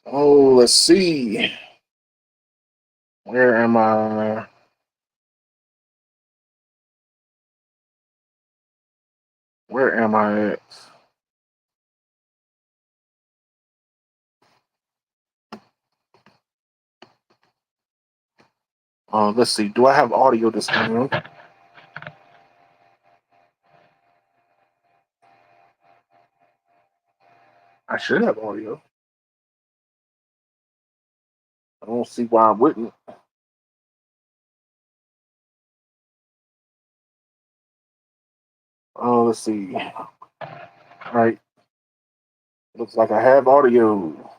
Oh, let's see. Where am I? Where am I at? Let's see. Do I have audio this time? I should have audio. I don't see why I wouldn't. Let's see. All right. Looks like I have audio.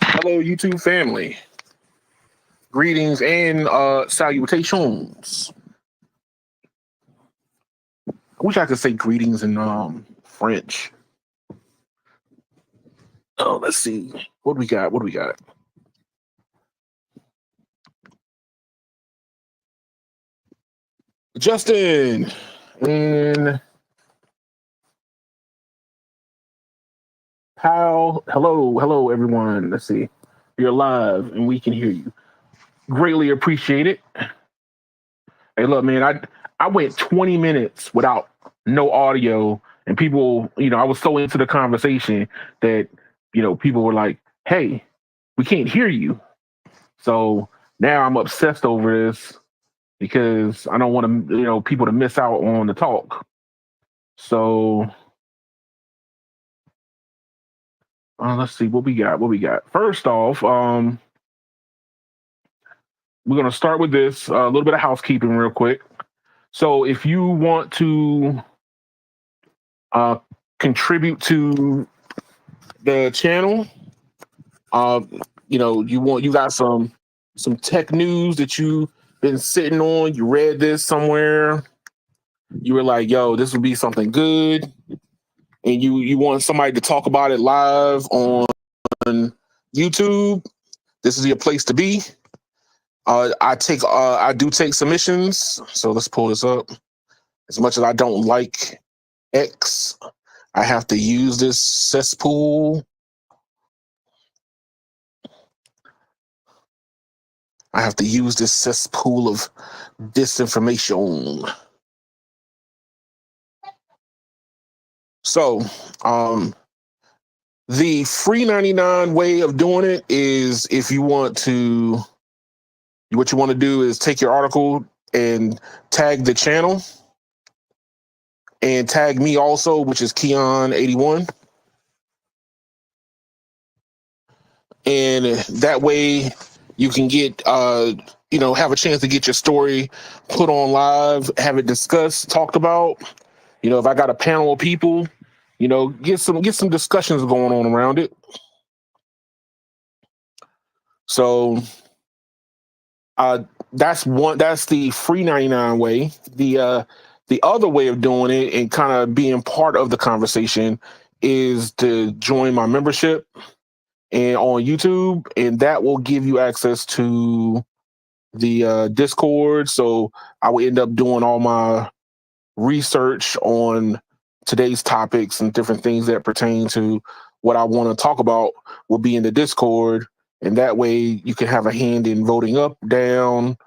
Hello, YouTube family. Greetings and salutations. I wish I could say greetings in French. Oh, let's see. What do we got? What do we got? Justin and Pal. Hello, everyone. Let's see. You're live and we can hear you. Greatly appreciate it. Hey, look, man, I went 20 minutes without no audio, and people, I was so into the conversation that, people were like, "Hey, we can't hear you." So now I'm obsessed over this because I don't want to, people to miss out on the talk. So let's see what we got. What we got. First off, we're gonna start with this. A little bit of housekeeping, real quick. So if you want to uh, contribute to the channel, uh, you got some tech news that you been sitting on. You read this somewhere. You were like, "Yo, this would be something good," and you want somebody to talk about it live on YouTube. This is your place to be. I do take submissions, so let's pull this up. As much as I don't like X, I have to use this cesspool. I have to use this cesspool of disinformation. So, the free 99 way of doing it is if you want to, what you want to do is take your article and tag the channel and tag me also, which is Keon81. And that way you can get, have a chance to get your story put on live, have it discussed, talked about. If I got a panel of people, get some discussions going on around it. So that's the free 99 way. The other way of doing it and kind of being part of the conversation is to join my membership and on YouTube, and that will give you access to the Discord. So I will end up doing all my research on today's topics and different things that pertain to what I want to talk about will be in the Discord. And that way you can have a hand in voting up, down,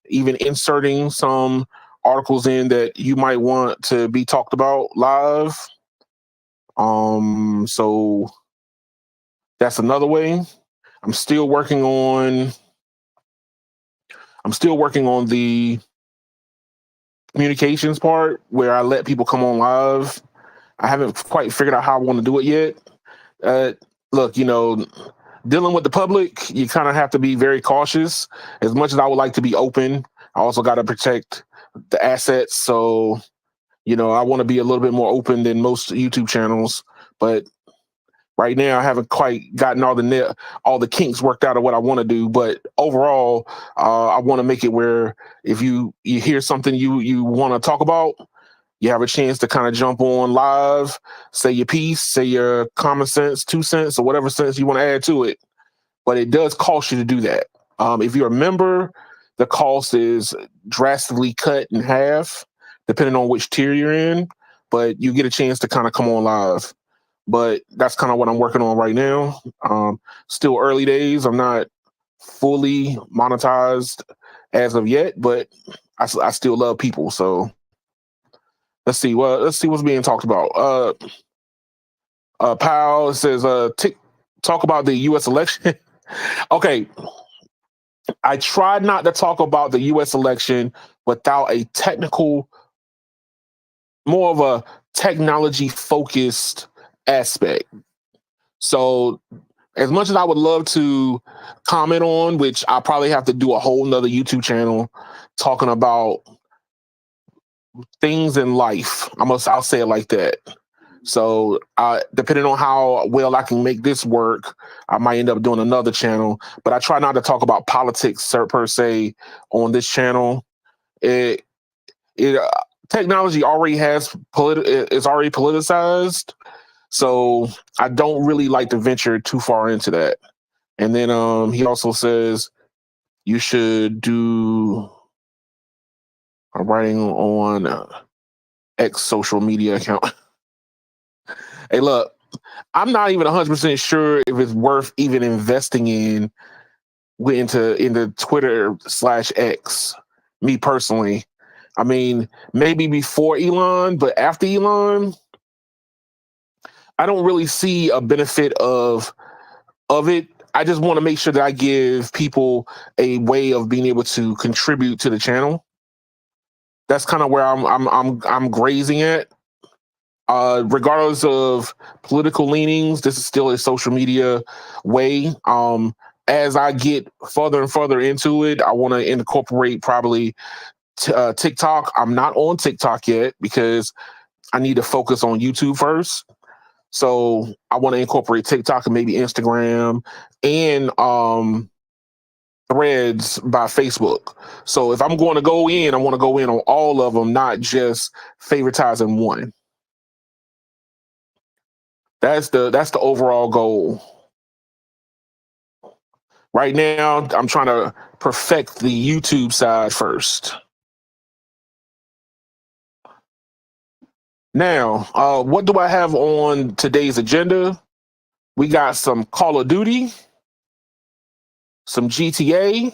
even inserting some articles in that you might want to be talked about live. So that's another way. I'm still working on the communications part where I let people come on live. I haven't quite figured out how I want to do it yet. Look, dealing with the public, you kind of have to be very cautious. As much as I would like to be open, I also got to protect the assets. So, I want to be a little bit more open than most YouTube channels. But right now, I haven't quite gotten all the kinks worked out of what I want to do. But overall, I want to make it where if you hear something you want to talk about, you have a chance to kind of jump on live, say your piece, say your common sense, 2 cents, or whatever sense you want to add to it. But it does cost you to do that. If you're a member, the cost is drastically cut in half, depending on which tier you're in. but you get a chance to kind of come on live. But that's kind of what I'm working on right now. Still early days. I'm not fully monetized as of yet, but I still love people. So let's see what's being talked about. Powell says, talk about the U.S. election. Okay, I tried not to talk about the U.S. election without a more of a technology focused aspect. So as much as I would love to comment on, which I probably have to do a whole nother YouTube channel talking about things in life. I'll say it like that. So depending on how well I can make this work, I might end up doing another channel. But I try not to talk about politics per se on this channel. It technology already it's already politicized. So I don't really like to venture too far into that. And then he also says you should do a writing on X social media account. Hey, look, I'm not even 100% sure if it's worth even investing into Twitter/X. Me personally, I mean, maybe before Elon, but after Elon, I don't really see a benefit of it. I just want to make sure that I give people a way of being able to contribute to the channel. That's kind of where I'm grazing at. Regardless of political leanings, this is still a social media way. As I get further and further into it, I want to incorporate probably TikTok. I'm not on TikTok yet because I need to focus on YouTube first. So I want to incorporate TikTok and maybe Instagram and Threads by Facebook. So if I'm going to go in, I want to go in on all of them, not just favoritizing one. That's the overall goal. Right now, I'm trying to perfect the YouTube side first. Now, what do I have on today's agenda? We got some Call of Duty, some GTA,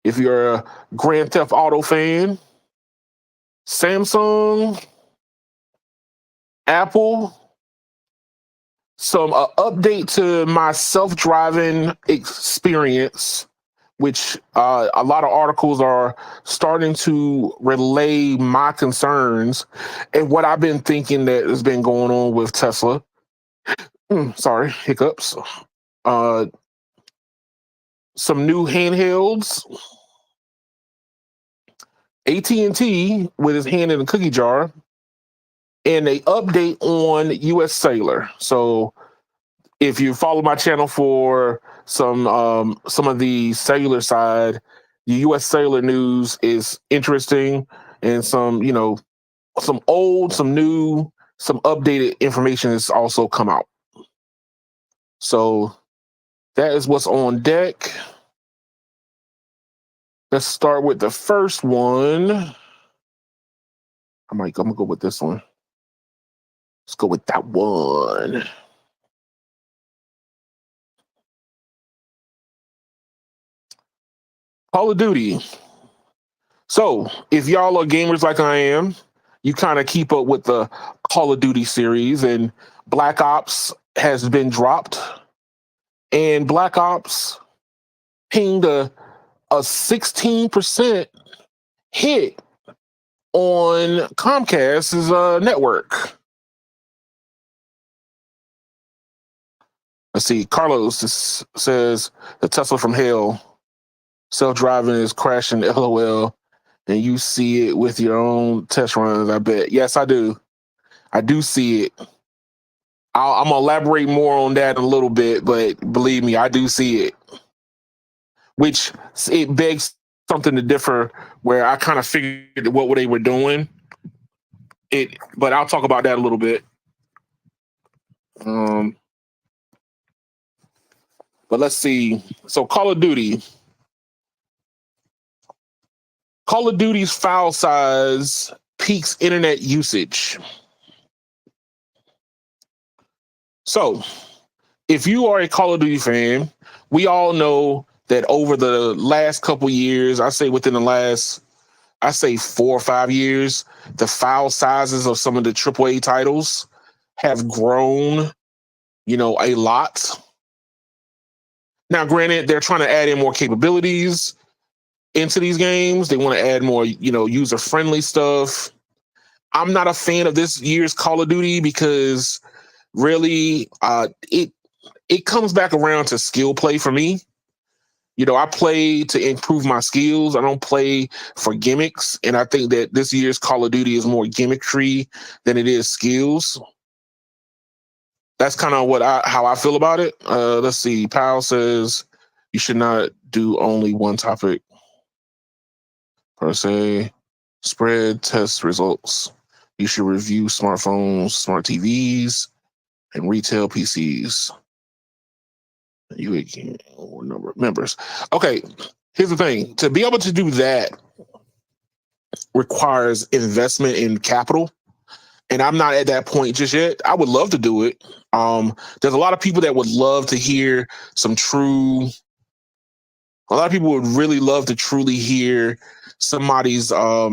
if you're a Grand Theft Auto fan, Samsung, Apple, some update to my self-driving experience, which a lot of articles are starting to relay my concerns and what I've been thinking that has been going on with Tesla. Sorry, hiccups. Some new handhelds. AT&T with his hand in the cookie jar, and a update on U.S. Cellular. So if you follow my channel for some of the cellular side, the U.S. Cellular news is interesting, and some old, some new, some updated information has also come out. So that is what's on deck. Let's start with the first one. I'm gonna go with this one. Let's go with that one. Call of Duty. So if y'all are gamers like I am, you kind of keep up with the Call of Duty series, and Black Ops has been dropped. And Black Ops pinged a 16% hit on Comcast's network. Let's see. Carlos says the Tesla from hell, self-driving is crashing. LOL. And you see it with your own test runs, I bet. Yes, I do. I do see it. I'm gonna elaborate more on that in a little bit, but believe me, I do see it. Which it begs something to differ, where I kind of figured what they were doing. But I'll talk about that a little bit. But let's see. So Call of Duty's file size peaks internet usage. So, if you are a Call of Duty fan, we all know that over the last couple years, I say within the last, I say 4 or 5 years, the file sizes of some of the AAA titles have grown, a lot. Now, granted, they're trying to add in more capabilities into these games. They want to add more, user friendly stuff. I'm not a fan of this year's Call of Duty because really, it comes back around to skill play for me. I play to improve my skills. I don't play for gimmicks, and I think that this year's Call of Duty is more gimmickry than it is skills. That's kind of how I feel about it. Let's see. Powell says you should not do only one topic per se. Spread test results. You should review smartphones, smart TVs, and retail PCs. You again, number of members. Okay, here's the thing. To be able to do that requires investment in capital. And I'm not at that point just yet. I would love to do it. There's a lot of people that would love to hear a lot of people would really love to truly hear somebody's raw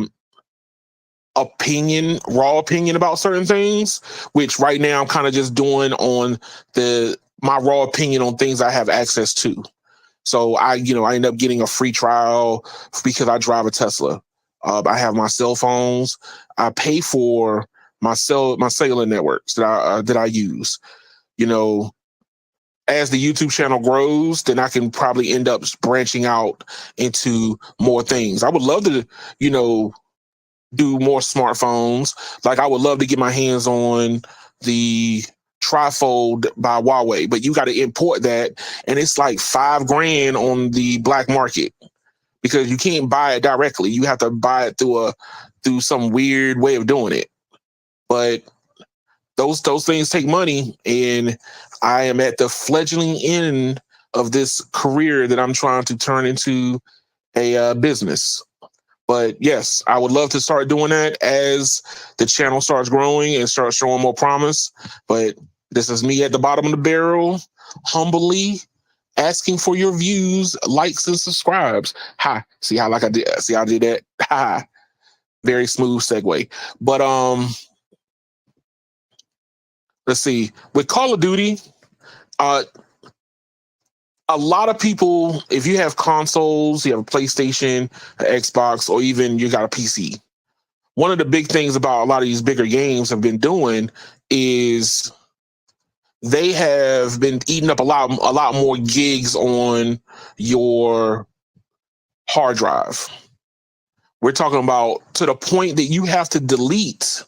opinion about certain things, which right now I'm kind of just doing on my raw opinion on things I have access to. So I end up getting a free trial because I drive a Tesla. I have my cell phones. I pay for my cellular networks that I use. As the YouTube channel grows, then I can probably end up branching out into more things. I would love to, do more smartphones. Like I would love to get my hands on the Trifold by Huawei, but you got to import that, and it's like $5,000 on the black market because you can't buy it directly. You have to buy it through some weird way of doing it. But those things take money, and I am at the fledgling end of this career that I'm trying to turn into a business. But yes, I would love to start doing that as the channel starts growing and starts showing more promise. But this is me at the bottom of the barrel, humbly asking for your views, likes, and subscribes. Hi, see how I did that? Ha, very smooth segue. But let's see. With Call of Duty, a lot of people, if you have consoles, you have a PlayStation, an Xbox, or even you got a PC, one of the big things about a lot of these bigger games have been doing is they have been eating up a lot more gigs on your hard drive. We're talking about to the point that you have to delete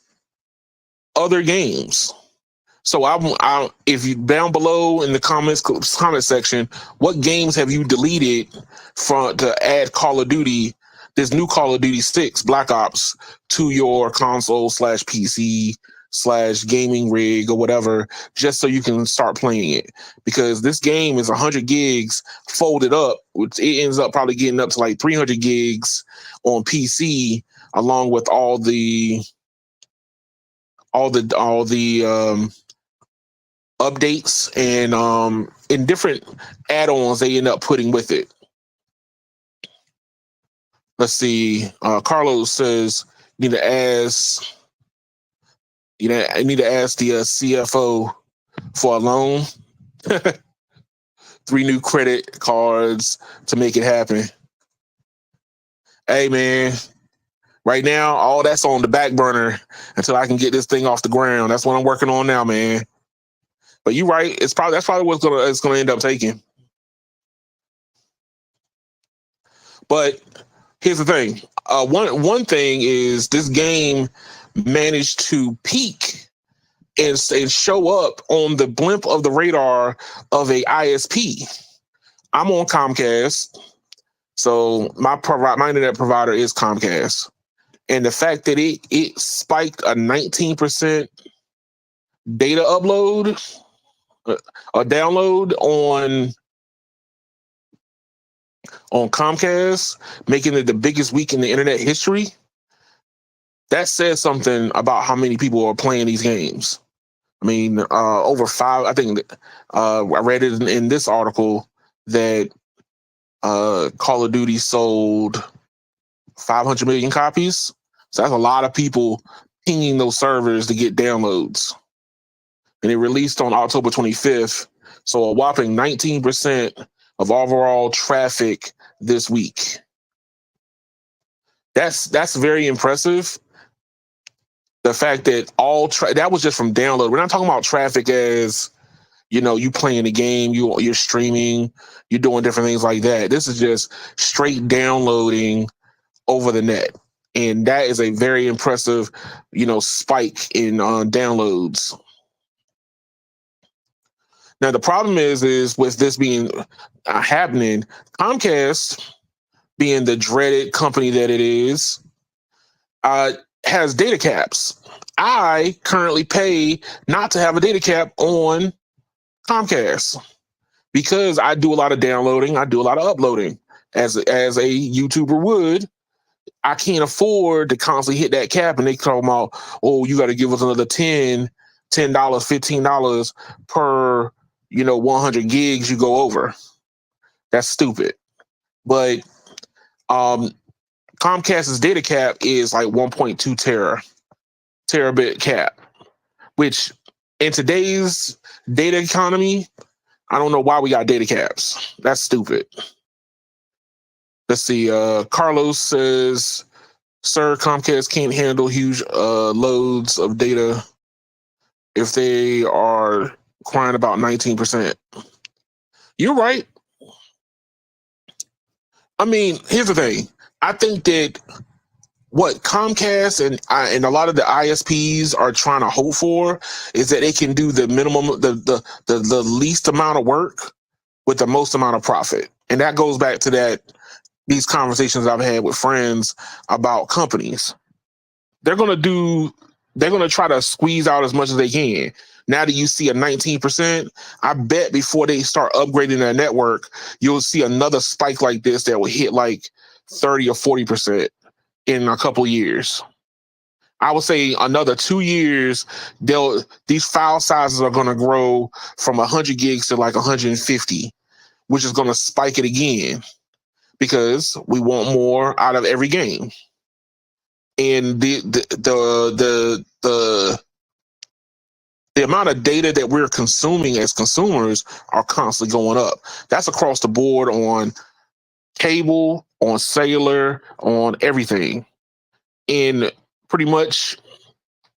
other games. So if you down below in the comment section, what games have you deleted to add Call of Duty, this new Call of Duty 6 Black Ops, to your console /PC /gaming rig or whatever, just so you can start playing it? Because this game is 100 gigs folded up, which it ends up probably getting up to like 300 gigs on PC, along with all the updates and in different add-ons they end up putting with it. Let's see. Carlos says I need to ask the CFO for a loan. 3 new credit cards to make it happen. Hey man, right now all that's on the back burner until I can get this thing off the ground. That's what I'm working on now, man. But you're right. That's probably what it's gonna end up taking. But here's the thing. One thing is this game managed to peak and show up on the blimp of the radar of a ISP. I'm on Comcast, so my internet provider is Comcast, and the fact that it spiked a 19% data upload. A download on Comcast, making it the biggest week in the internet history. That says something about how many people are playing these games. I mean, over five. I think I read it in this article that Call of Duty sold 500 million copies. So that's a lot of people pinging those servers to get downloads. And it released on October 25th. So a whopping 19% of overall traffic this week. That's very impressive. The fact that that was just from download. We're not talking about traffic as, you playing the game, you're streaming, you're doing different things like that. This is just straight downloading over the net. And that is a very impressive, spike in downloads. Now, the problem is with this being happening, Comcast, being the dreaded company that it is, has data caps. I currently pay not to have a data cap on Comcast because I do a lot of downloading. I do a lot of uploading as a YouTuber would. I can't afford to constantly hit that cap, and they talk about, oh, you got to give us another $10, $15 per, 100 gigs you go over. That's stupid. But Comcast's data cap is like 1.2 terabit cap, which in today's data economy, I don't know why we got data caps. That's stupid. Let's see. Carlos says, sir, Comcast can't handle huge loads of data if they are crying about 19%. You're right. I mean, here's the thing. I think that what Comcast and a lot of the ISPs are trying to hope for is that they can do the minimum, the least amount of work with the most amount of profit. And that goes back to these conversations I've had with friends about companies. They're going to try to squeeze out as much as they can. Now that you see a 19%, I bet before they start upgrading their network, you'll see another spike like this that will hit like 30 or 40% in a couple of years. I would say another 2 years, these file sizes are going to grow from 100 gigs to like 150, which is going to spike it again because we want more out of every game. And the amount of data that we're consuming as consumers are constantly going up. That's across the board on cable, on cellular, on everything. And pretty much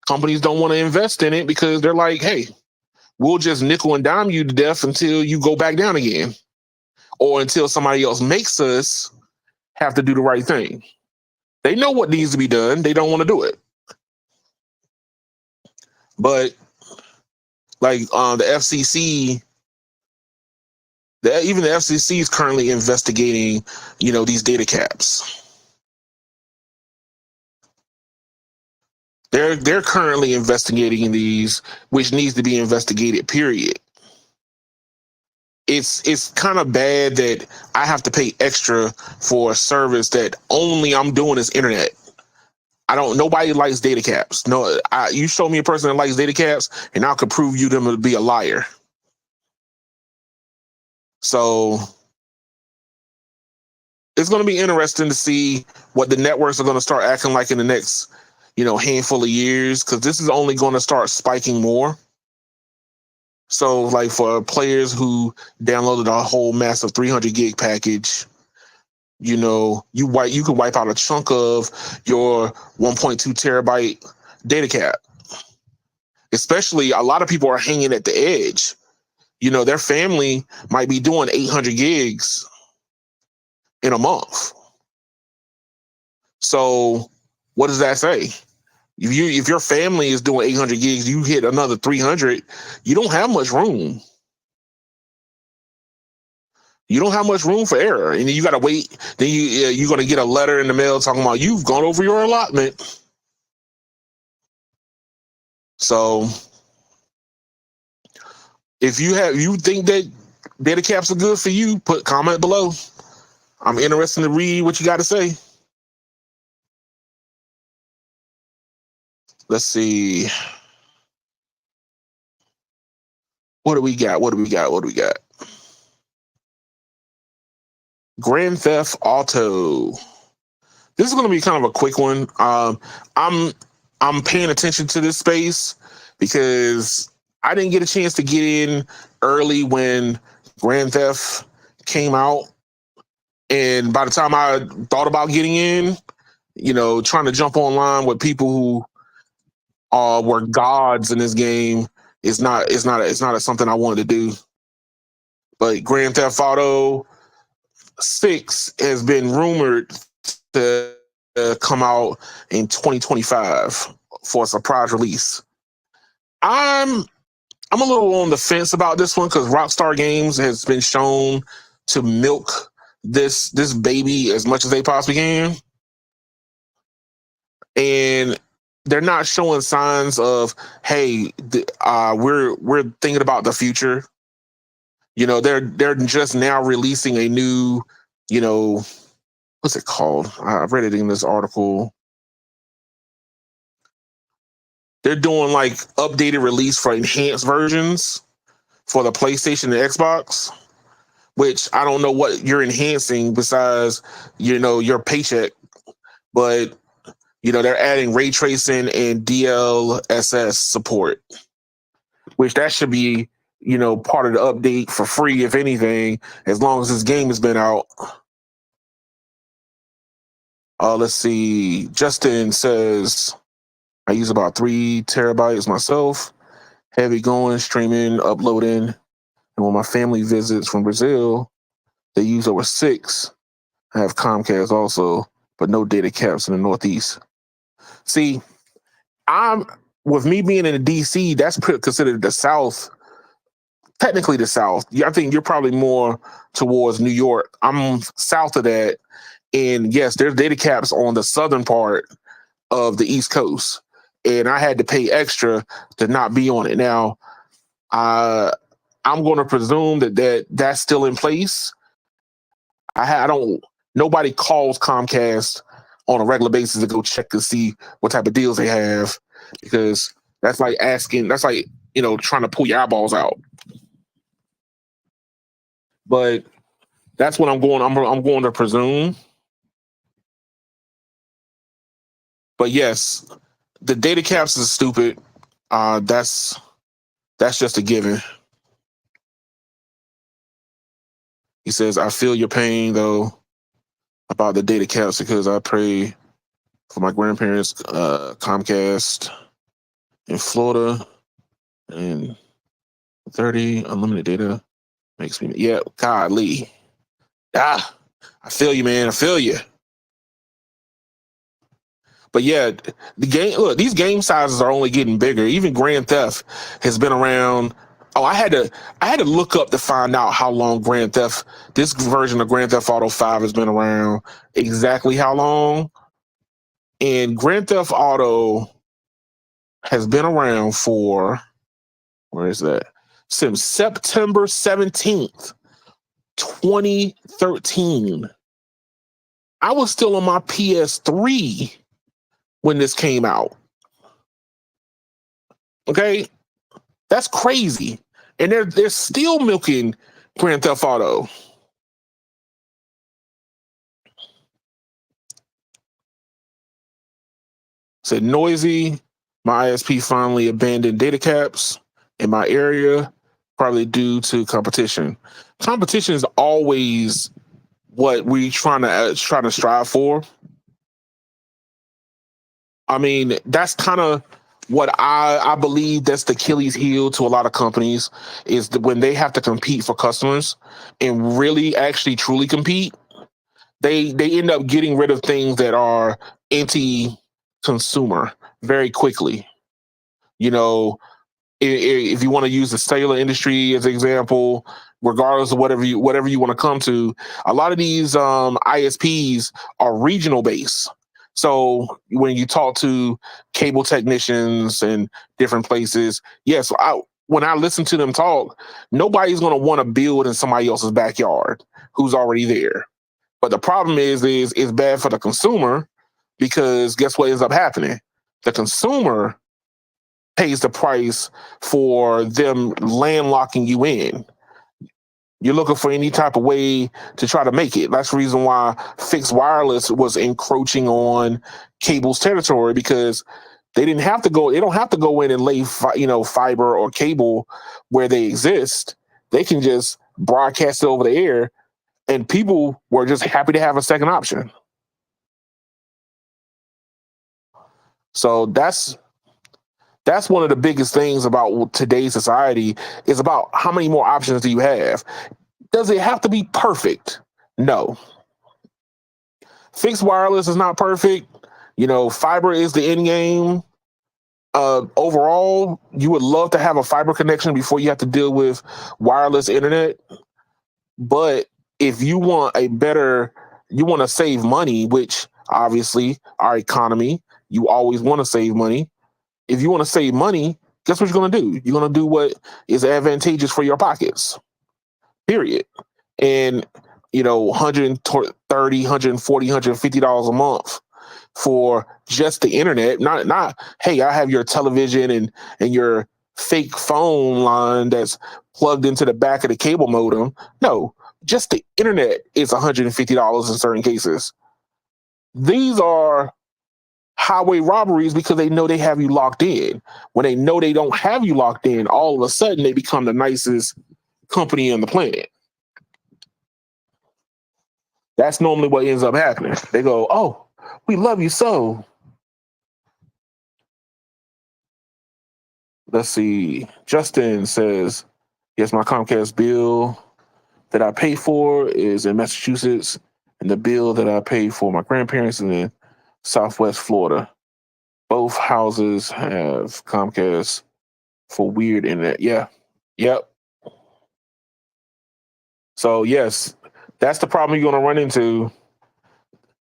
companies don't want to invest in it because they're like, hey, we'll just nickel and dime you to death until you go back down again, or until somebody else makes us have to do the right thing. They know what needs to be done. They don't want to do it. But like the FCC, even the FCC is currently investigating, these data caps. They're currently investigating these, which needs to be investigated, period. It's kind of bad that I have to pay extra for a service that only I'm doing is internet. Nobody likes data caps. No, you show me a person that likes data caps, and I could prove you them to be a liar. So it's going to be interesting to see what the networks are going to start acting like in the next, handful of years, because this is only going to start spiking more. So, like for players who downloaded a whole massive 300 gig package, you could wipe out a chunk of your 1.2 terabyte data cap. Especially, a lot of people are hanging at the edge. Their family might be doing 800 gigs in a month. So, what does that say? If your family is doing 800 gigs, you hit another 300, you don't have much room. You don't have much room for error, and you got to wait. Then you're going to get a letter in the mail talking about you've gone over your allotment. So, if you think that data caps are good for you, put comment below. I'm interested to read what you got to say. Let's see. What do we got? What do we got? What do we got? Grand Theft Auto. This is going to be kind of a quick one. I'm I'm paying attention to this space because I didn't get a chance to get in early when Grand Theft came out, and by the time I thought about getting in, trying to jump online with people who were gods in this game is not something I wanted to do. But Grand Theft Auto 6 has been rumored to come out in 2025 for a surprise release. I'm I'm a little on the fence about this one because Rockstar Games has been shown to milk this baby as much as they possibly can, and they're not showing signs of, hey, we're thinking about the future. They're just now releasing a new, you know, what's it called? I read it in this article. They're doing like updated release for enhanced versions for the PlayStation and Xbox, which I don't know what you're enhancing besides, your paycheck, but they're adding ray tracing and DLSS support, which that should be, part of the update for free, if anything, as long as this game has been out. Let's see. Justin says, I use about 3 terabytes myself. Heavy going, streaming, uploading. And when my family visits from Brazil, they use over 6. I have Comcast also, but no data caps in the Northeast. See, I'm with me being in the DC, that's considered the South, technically the South. Yeah, I think you're probably more towards New York. I'm south of that. And yes, there's data caps on the southern part of the East Coast. And I had to pay extra to not be on it. Now, I'm going to presume that's still in place. I don't. Nobody calls Comcast on a regular basis to go check to see what type of deals they have, because that's like asking. That's like trying to pull your eyeballs out. But that's what I'm going. I'm going to presume. But yes, the data caps is stupid. That's just a given. He says, I feel your pain though about the data caps because I pray for my grandparents, Comcast in Florida, and 30 unlimited data makes me, yeah, godly. Ah, I feel you, man. I feel you. But yeah, these game sizes are only getting bigger. Even Grand Theft has been around. Oh, I had to look up to find out how long this version of Grand Theft Auto 5 has been around, exactly how long. And Grand Theft Auto has been around for, where is that? Since September 17th, 2013. I was still on my PS3 when this came out. Okay? That's crazy. And they're still milking Grand Theft Auto. Said noisy. My ISP finally abandoned data caps in my area, probably due to competition. Competition is always what we trying to strive for. I mean, that's kind of what I believe that's the Achilles heel to a lot of companies is when they have to compete for customers and really actually truly compete, they end up getting rid of things that are anti-consumer very quickly. You know, if you want to use the cellular industry as an example, regardless of whatever you want to come to, a lot of these ISPs are regional based. So when you talk to cable technicians and different places, yes, when I listen to them talk, nobody's going to want to build in somebody else's backyard who's already there. But the problem is it's bad for the consumer because guess what ends up happening? The consumer pays the price for them landlocking you in. You're looking for any type of way to try to make it. That's the reason why fixed wireless was encroaching on cable's territory, because they didn't have to go. They don't have to go in and lay, fiber or cable where they exist. They can just broadcast it over the air, and people were just happy to have a second option. So that's one of the biggest things about today's society, is about how many more options do you have. Does it have to be perfect? No. Fixed wireless is not perfect. Fiber is the end game. Overall, you would love to have a fiber connection before you have to deal with wireless internet. But if you want you want to save money, which obviously our economy, you always want to save money. If you want to save money, guess what you're going to do? You're going to do what is advantageous for your pockets, period. And, 130, 140, $150 a month for just the internet. Not, hey, I have your television and your fake phone line that's plugged into the back of the cable modem. No, just the internet is $150 in certain cases. These are highway robberies because they know they have you locked in. When they know they don't have you locked in, all of a sudden they become the nicest company on the planet. That's normally what ends up happening. They go, "Oh, we love you so." Let's see. Justin says, "Yes, my Comcast bill that I pay for is in Massachusetts, and the bill that I pay for my grandparents is in Southwest Florida. Both houses have Comcast for weird internet." Yeah. Yep. So yes, that's the problem you're going to run into.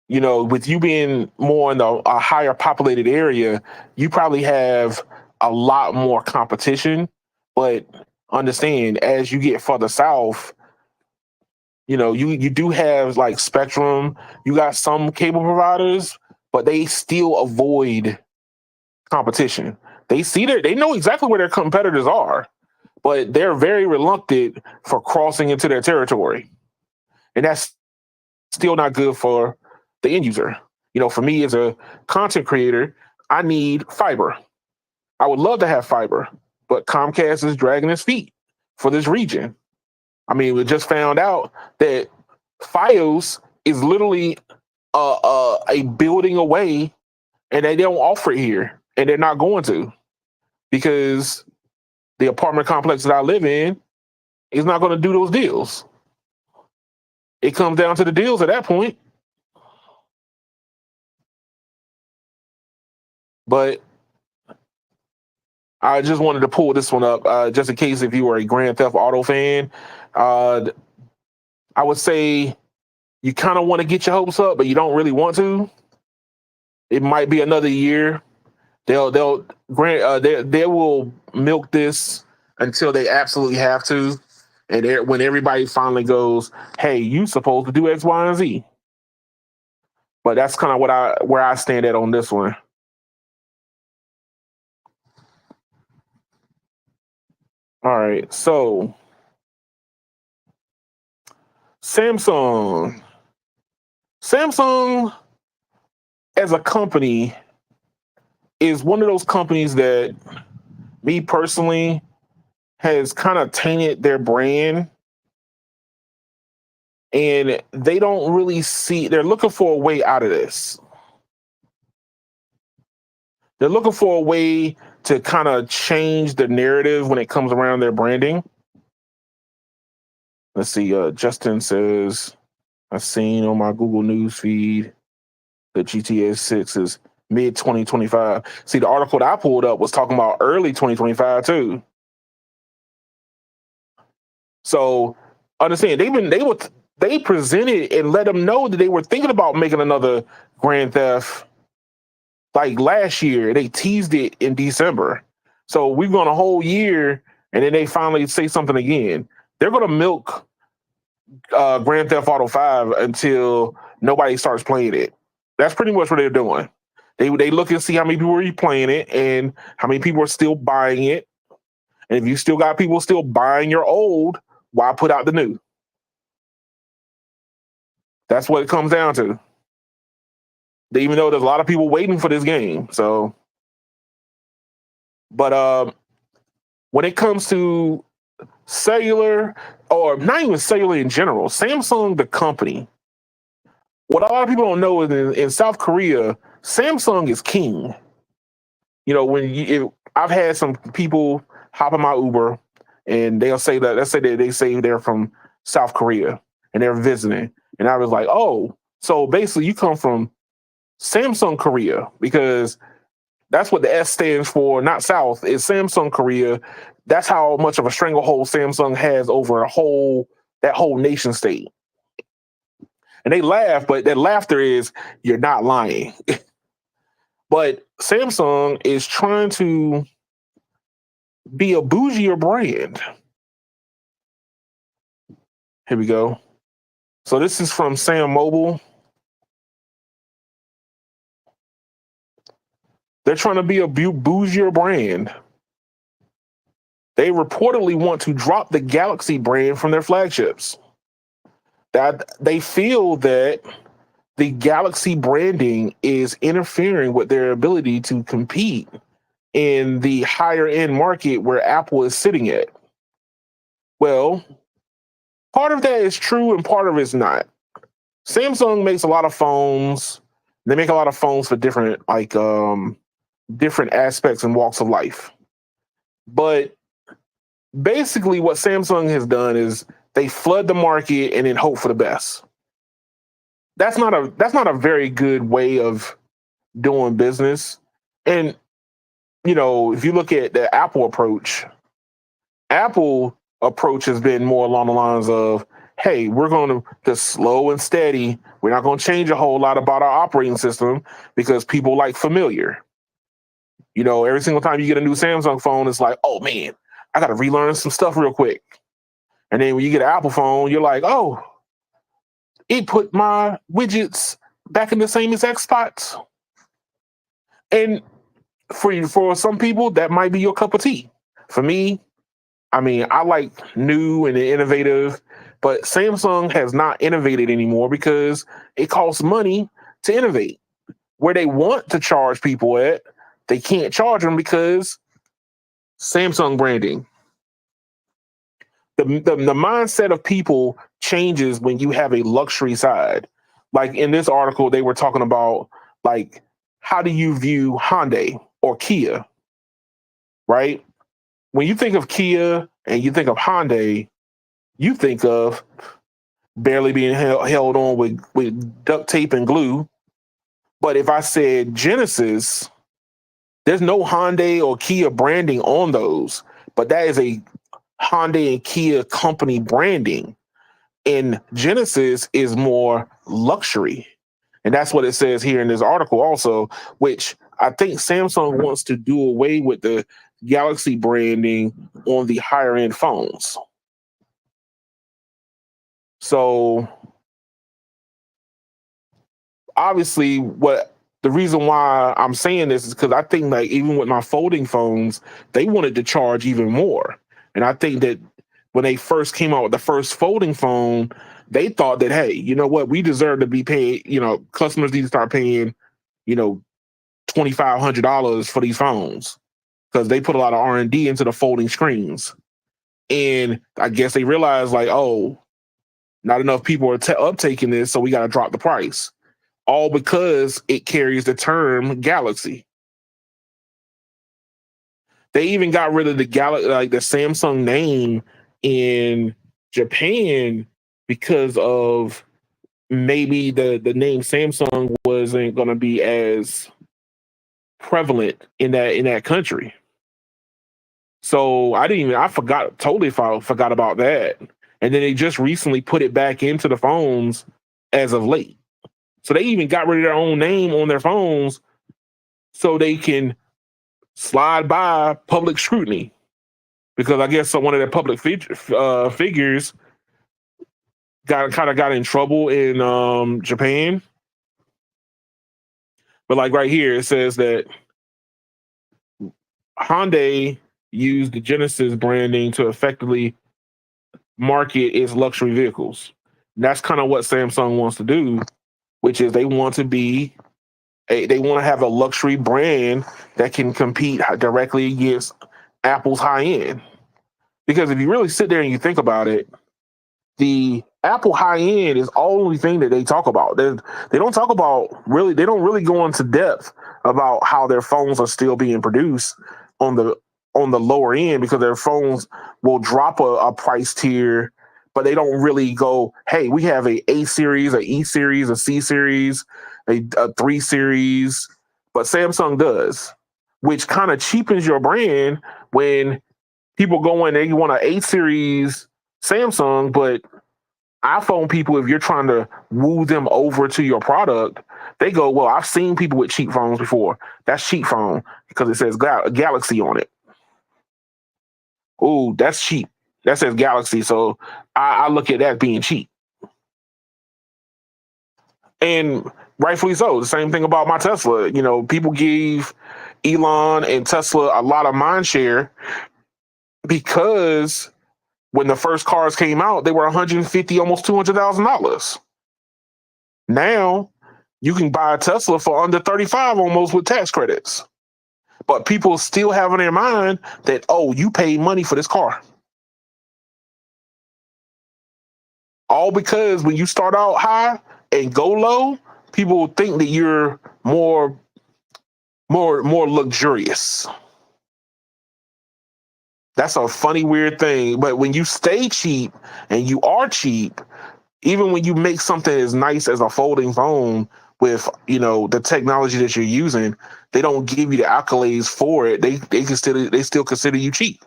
With you being more in a higher populated area, you probably have a lot more competition. But understand, as you get further south, you do have like Spectrum. You got some cable providers, but they still avoid competition. They know exactly where their competitors are, but they're very reluctant for crossing into their territory. And that's still not good for the end user. For me as a content creator, I need fiber. I would love to have fiber, but Comcast is dragging its feet for this region. I mean, we just found out that FiOS is literally a building away, and they don't offer it here, and they're not going to, because the apartment complex that I live in is not going to do those deals. It comes down to the deals at that point. But I just wanted to pull this one up, just in case if you were a Grand Theft Auto fan. I would say you kind of want to get your hopes up, but you don't really want to. It might be another year. They will milk this until they absolutely have to, and when everybody finally goes, "Hey, you supposed to do X, Y, and Z." But that's kind of where I stand at on this one. All right, so Samsung as a company is one of those companies that, me personally, has kind of tainted their brand, and they don't really they're looking for a way out of this. They're looking for a way to kind of change the narrative when it comes around their branding. Let's see. Justin says, "I've seen on my Google News feed that GTA 6 is mid 2025. See, the article that I pulled up was talking about early 2025 too. So understand, they presented and let them know that they were thinking about making another Grand Theft like last year. They teased it in December. So we've gone a whole year, and then they finally say something again. They're going to milk Grand Theft Auto 5 until nobody starts playing it. That's pretty much what they're doing. They look and see how many people are playing it and how many people are still buying it. And if you still got people still buying your old, why put out the new? That's what it comes down to. Even though there's a lot of people waiting for this game. So, but when it comes to cellular, or not even cellular in general, Samsung, the company, what a lot of people don't know is in South Korea, Samsung is king. You know, I've had some people hop in my Uber and they'll say that, let's say that they say they're from South Korea and they're visiting. And I was like, oh, so basically you come from Samsung Korea, because that's what the S stands for, not South, is Samsung Korea. That's how much of a stranglehold Samsung has over that whole nation state. And they laugh, but that laughter is, you're not lying. But Samsung is trying to be a bougier brand. Here we go. So this is from Sam Mobile. They're trying to be a bougier brand. They reportedly want to drop the Galaxy brand from their flagships. That they feel that the Galaxy branding is interfering with their ability to compete in the higher end market where Apple is sitting at. Well, part of that is true and part of it's not. Samsung makes a lot of phones. They make a lot of phones for different different aspects and walks of life. But basically what Samsung has done is they flood the market and then hope for the best. That's not a very good way of doing business. And you know, if you look at the Apple approach has been more along the lines of, hey, we're going to just slow and steady. We're not going to change a whole lot about our operating system because people like familiar. You know, every single time you get a new Samsung phone, it's like, oh man, I got to relearn some stuff real quick. And then when you get an Apple phone, you're like, oh, it put my widgets back in the same exact spots. And for some people, that might be your cup of tea. For me, I mean, I like new and innovative, but Samsung has not innovated anymore because it costs money to innovate. Where they want to charge people at, they can't charge them because Samsung branding. The mindset of people changes when you have a luxury side. Like in this article, they were talking about, like, how do you view Hyundai or Kia, right? When you think of Kia and you think of Hyundai, you think of barely being held on with duct tape and glue. But if I said Genesis, there's no Hyundai or Kia branding on those, but that is a Hyundai and Kia company branding. And Genesis is more luxury. And that's what it says here in this article also, which I think Samsung wants to do away with the Galaxy branding on the higher end phones. So obviously the reason why I'm saying this is because I think, like, even with my folding phones, they wanted to charge even more. And I think that when they first came out with the first folding phone, they thought that, hey, you know what, we deserve to be paid, you know, customers need to start paying, you know, $2,500 for these phones because they put a lot of R&D into the folding screens. And I guess they realized, like, oh, not enough people are uptaking this, so we got to drop the price. All because it carries the term Galaxy. They even got rid of the Samsung name in Japan because of maybe the name Samsung wasn't going to be as prevalent in that country. So I totally forgot about that. And then they just recently put it back into the phones as of late. So they even got rid of their own name on their phones so they can slide by public scrutiny. Because I guess one of their public figures got in trouble in Japan. But like right here, it says that Hyundai used the Genesis branding to effectively market its luxury vehicles. And that's kind of what Samsung wants to do, which is they want to be they want to have a luxury brand that can compete directly against Apple's high end. Because if you really sit there and you think about it, the Apple high end is the only thing that they talk about. They don't talk about really. They don't really go into depth about how their phones are still being produced on the lower end, because their phones will drop a price tier, but they don't really go, hey, we have a series, a E series, a C series, a 3 series, but Samsung does, which kind of cheapens your brand when people go in, they want an 8 series Samsung, but iPhone people, if you're trying to woo them over to your product, they go, well, I've seen people with cheap phones before. That's cheap phone because it says Galaxy on it. Oh, that's cheap. That says Galaxy. So I look at that being cheap. And rightfully so. The same thing about my Tesla. You know, people give Elon and Tesla a lot of mind share because when the first cars came out, they were 150, almost $200,000. Now you can buy a Tesla for under 35 almost with tax credits. But people still have in their mind that, oh, you paid money for this car. All because when you start out high and go low, people think that you're more luxurious. That's a funny, weird thing. But when you stay cheap and you are cheap, even when you make something as nice as a folding phone with, you know, the technology that you're using, they don't give you the accolades for it. They still consider you cheap.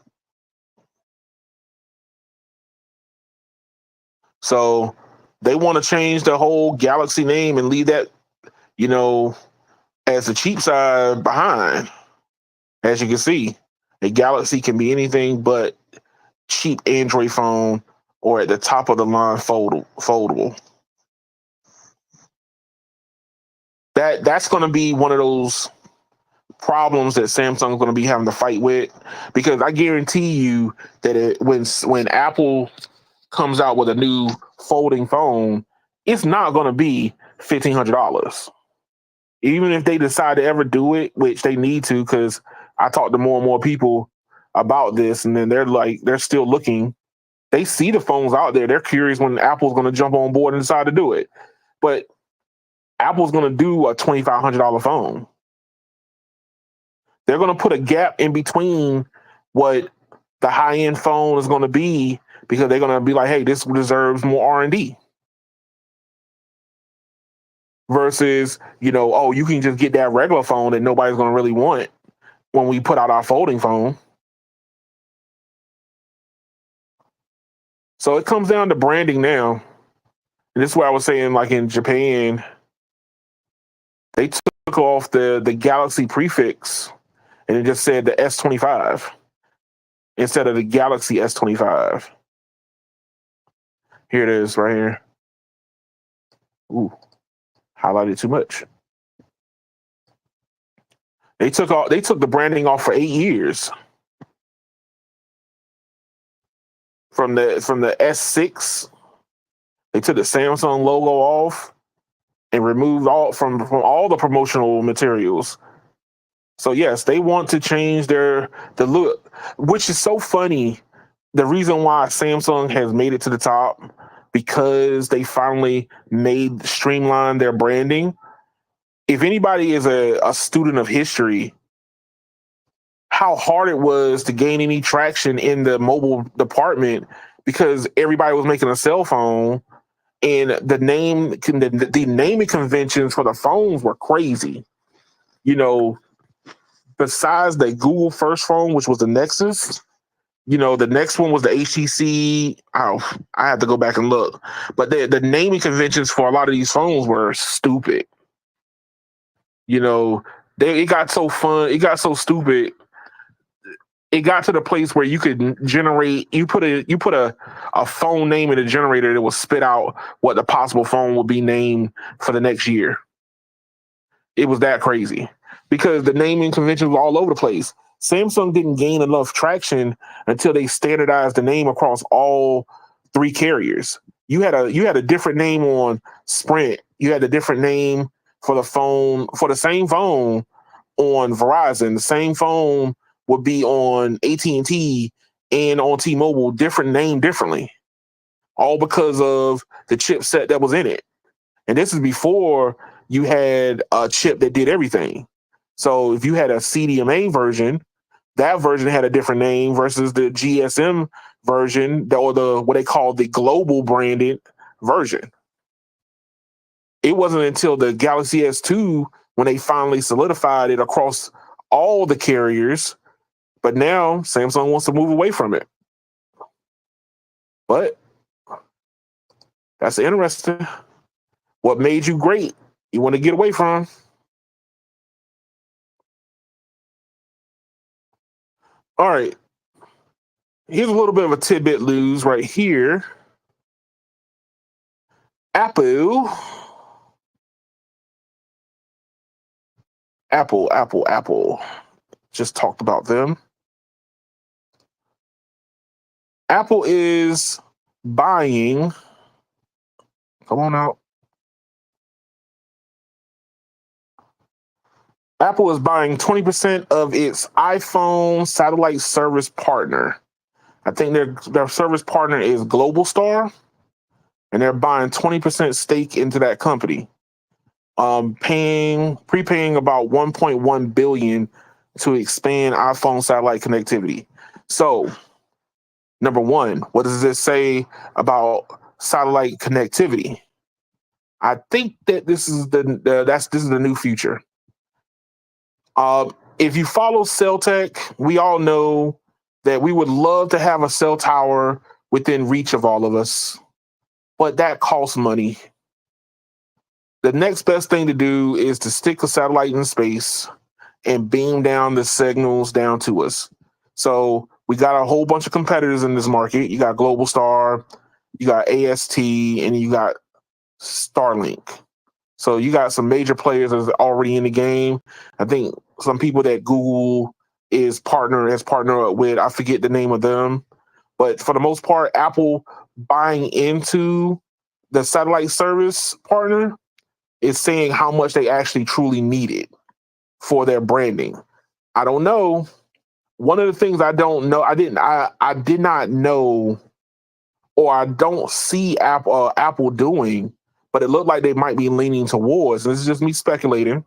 So they want to change the whole Galaxy name and leave that, you know, as the cheap side behind. As you can see, a Galaxy can be anything but cheap Android phone or at the top of the line foldable. That's going to be one of those problems that Samsung's going to be having to fight with, because I guarantee you that when Apple comes out with a new folding phone, it's not going to be $1,500. Even if they decide to ever do it, which they need to, because I talk to more and more people about this, and then they're still looking. They see the phones out there. They're curious when Apple's going to jump on board and decide to do it. But Apple's going to do a $2,500 phone. They're going to put a gap in between what the high-end phone is going to be, because they're going to be like, hey, this deserves more R&D. Versus, you know, oh, you can just get that regular phone that nobody's going to really want when we put out our folding phone. So it comes down to branding now. And this is where I was saying, like in Japan, they took off the Galaxy prefix and it just said the S25 instead of the Galaxy S25. Here it is right here. Ooh, highlighted too much. They took the branding off for 8 years. From the S6, they took the Samsung logo off and removed all from all the promotional materials. So yes, they want to change the look, which is so funny. The reason why Samsung has made it to the top, because they finally streamlined their branding. If anybody is a student of history, how hard it was to gain any traction in the mobile department, because everybody was making a cell phone, and the naming conventions for the phones were crazy. You know, besides the Google first phone, which was the Nexus, you know, the next one was the HTC. Oh, I have to go back and look. But the naming conventions for a lot of these phones were stupid. You know, it got so fun. It got so stupid. It got to the place where you could generate. You put a phone name in a generator that will spit out what the possible phone will be named for the next year. It was that crazy because the naming convention was all over the place. Samsung didn't gain enough traction until they standardized the name across all three carriers. You had a different name on Sprint. You had a different name for the phone for the same phone on Verizon. The same phone would be on AT&T and on T-Mobile, different name differently, all because of the chipset that was in it. And this is before you had a chip that did everything. So if you had a CDMA version, that version had a different name versus the GSM version, or the what they call the global branded version. It wasn't until the Galaxy S2 when they finally solidified it across all the carriers. But now Samsung wants to move away from it. But that's interesting. What made you great? You want to get away from? All right. Here's a little bit of a tidbit news right here. Apple, Apple. Just talked about them. Apple is buying. Come on out. Apple is buying 20% of its iPhone satellite service partner. I think their service partner is Global Star, and they're buying 20% stake into that company. Prepaying about 1.1 billion to expand iPhone satellite connectivity. So, number one, what does this say about satellite connectivity? I think that this is the new future. If you follow cell tech, we all know that we would love to have a cell tower within reach of all of us, but that costs money. The next best thing to do is to stick a satellite in space and beam down the signals down to us. So we got a whole bunch of competitors in this market. You got Global Star, you got AST, and you got Starlink. So you got some major players that's already in the game. I think some people that Google has partnered up with. I forget the name of them, but for the most part, Apple buying into the satellite service partner is saying how much they actually truly need it for their branding. I don't know. One of the things I don't know, I did not know, or I don't see Apple doing, but it looked like they might be leaning towards. And this is just me speculating.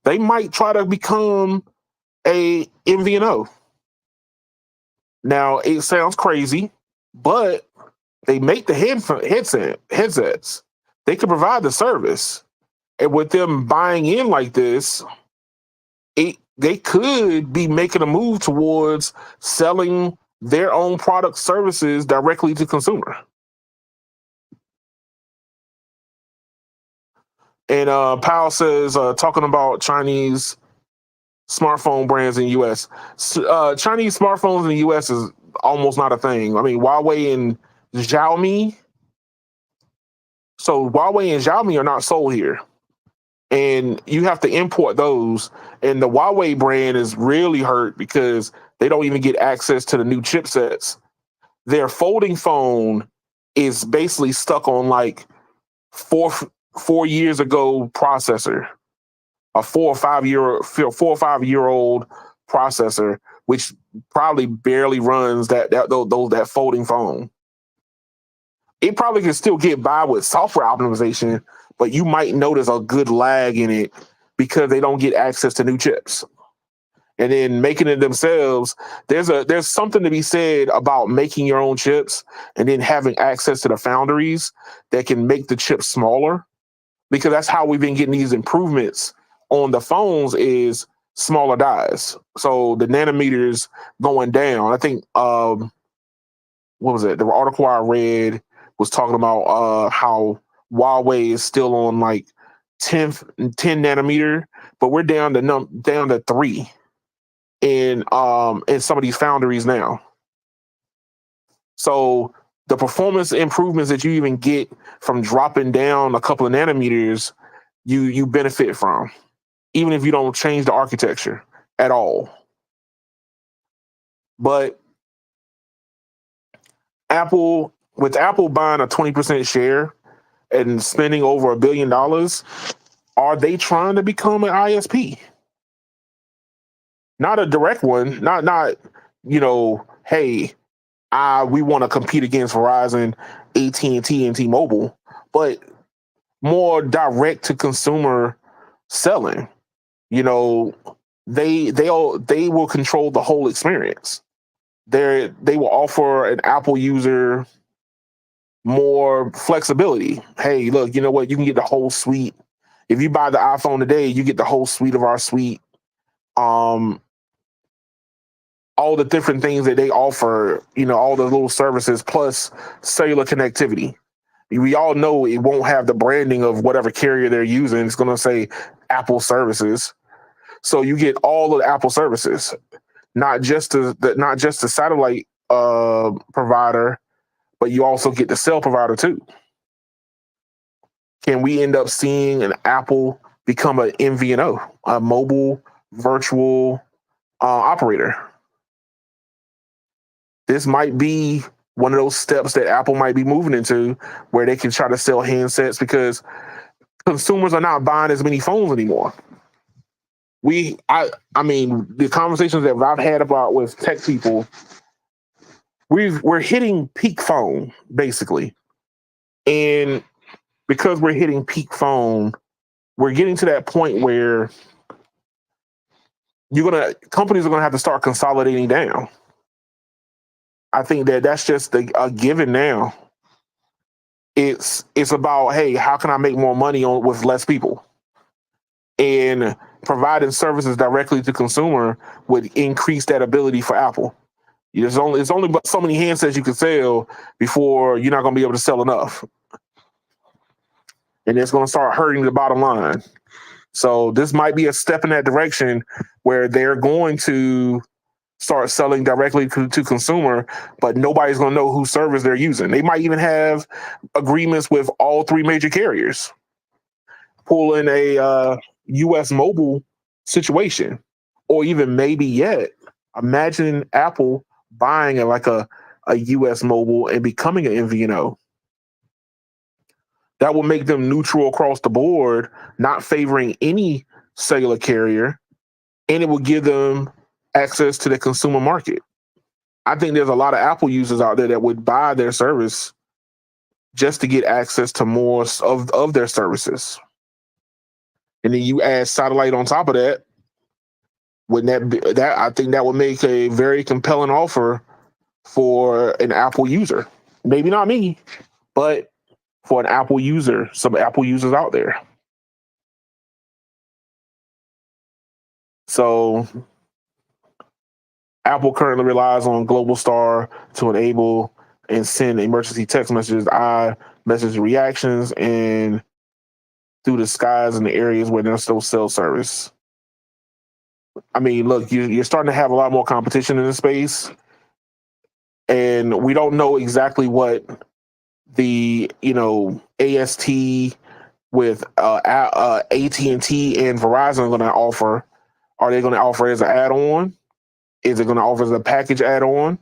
They might try to become a MVNO. Now it sounds crazy, but they make the headsets. They can provide the service, and with them buying in like this, they could be making a move towards selling their own product services directly to consumer. And Powell says, talking about Chinese smartphone brands in the U.S. Chinese smartphones in the U.S. is almost not a thing. I mean, Huawei and Xiaomi. So Huawei and Xiaomi are not sold here, and you have to import those. And the Huawei brand is really hurt because they don't even get access to the new chipsets. Their folding phone is basically stuck on like four years ago processor, a 4 or 5 year old processor, which probably barely runs that folding phone. It probably can still get by with software optimization, but you might notice a good lag in it because they don't get access to new chips. And then making it themselves, there's something to be said about making your own chips and then having access to the foundries that can make the chips smaller, because that's how we've been getting these improvements on the phones is smaller dies. So the nanometers going down. I think what was it? The article I read was talking about how Huawei is still on like 10 nanometer, but we're down to 3 in some of these foundries now. So the performance improvements that you even get from dropping down a couple of nanometers you benefit from, even if you don't change the architecture at all. But with Apple buying a 20% share and spending over $1 billion, are they trying to become an ISP? Not a direct one, not hey, we want to compete against Verizon, AT&T, and T-Mobile, but more direct to consumer selling. They will control the whole experience. They will offer an Apple user more flexibility. Hey, look, you know what? You can get the whole suite. If you buy the iPhone today, you get the whole suite of our suite. All the different things that they offer, all the little services plus cellular connectivity. We all know it won't have the branding of whatever carrier they're using. It's going to say Apple services. So you get all of the Apple services, not just the satellite provider, but you also get the cell provider too. Can we end up seeing an Apple become an MVNO, a mobile virtual operator? This might be one of those steps that Apple might be moving into, where they can try to sell handsets, because consumers are not buying as many phones anymore. I mean, the conversations that I've had about with tech people, we're hitting peak phone basically, and because we're hitting peak phone, we're getting to that point where companies are gonna have to start consolidating down. I think that's just a given now. It's about, hey, how can I make more money with less people? And providing services directly to consumer would increase that ability for Apple. It's only so many handsets you can sell before you're not going to be able to sell enough, and it's going to start hurting the bottom line. So this might be a step in that direction, where they're going to start selling directly to consumer, but nobody's going to know whose service they're using. They might even have agreements with all three major carriers. Pull in a U.S. mobile situation, or even maybe yet, imagine Apple buying a U.S. mobile and becoming an MVNO. That will make them neutral across the board, not favoring any cellular carrier, and it will give them access to the consumer market. I think there's a lot of Apple users out there that would buy their service just to get access to more of their services. And then you add satellite on top of that. Wouldn't that I think that would make a very compelling offer for an Apple user. Maybe not me, but for an Apple user, some Apple users out there. So Apple currently relies on Global Star to enable and send emergency text messages, iMessage reactions, and through the skies in the areas where there's no cell service. I mean, look, you're starting to have a lot more competition in the space, and we don't know exactly what the AST with AT&T and Verizon are going to offer. Are they going to offer as an add-on? Is it going to offer as a package add-on?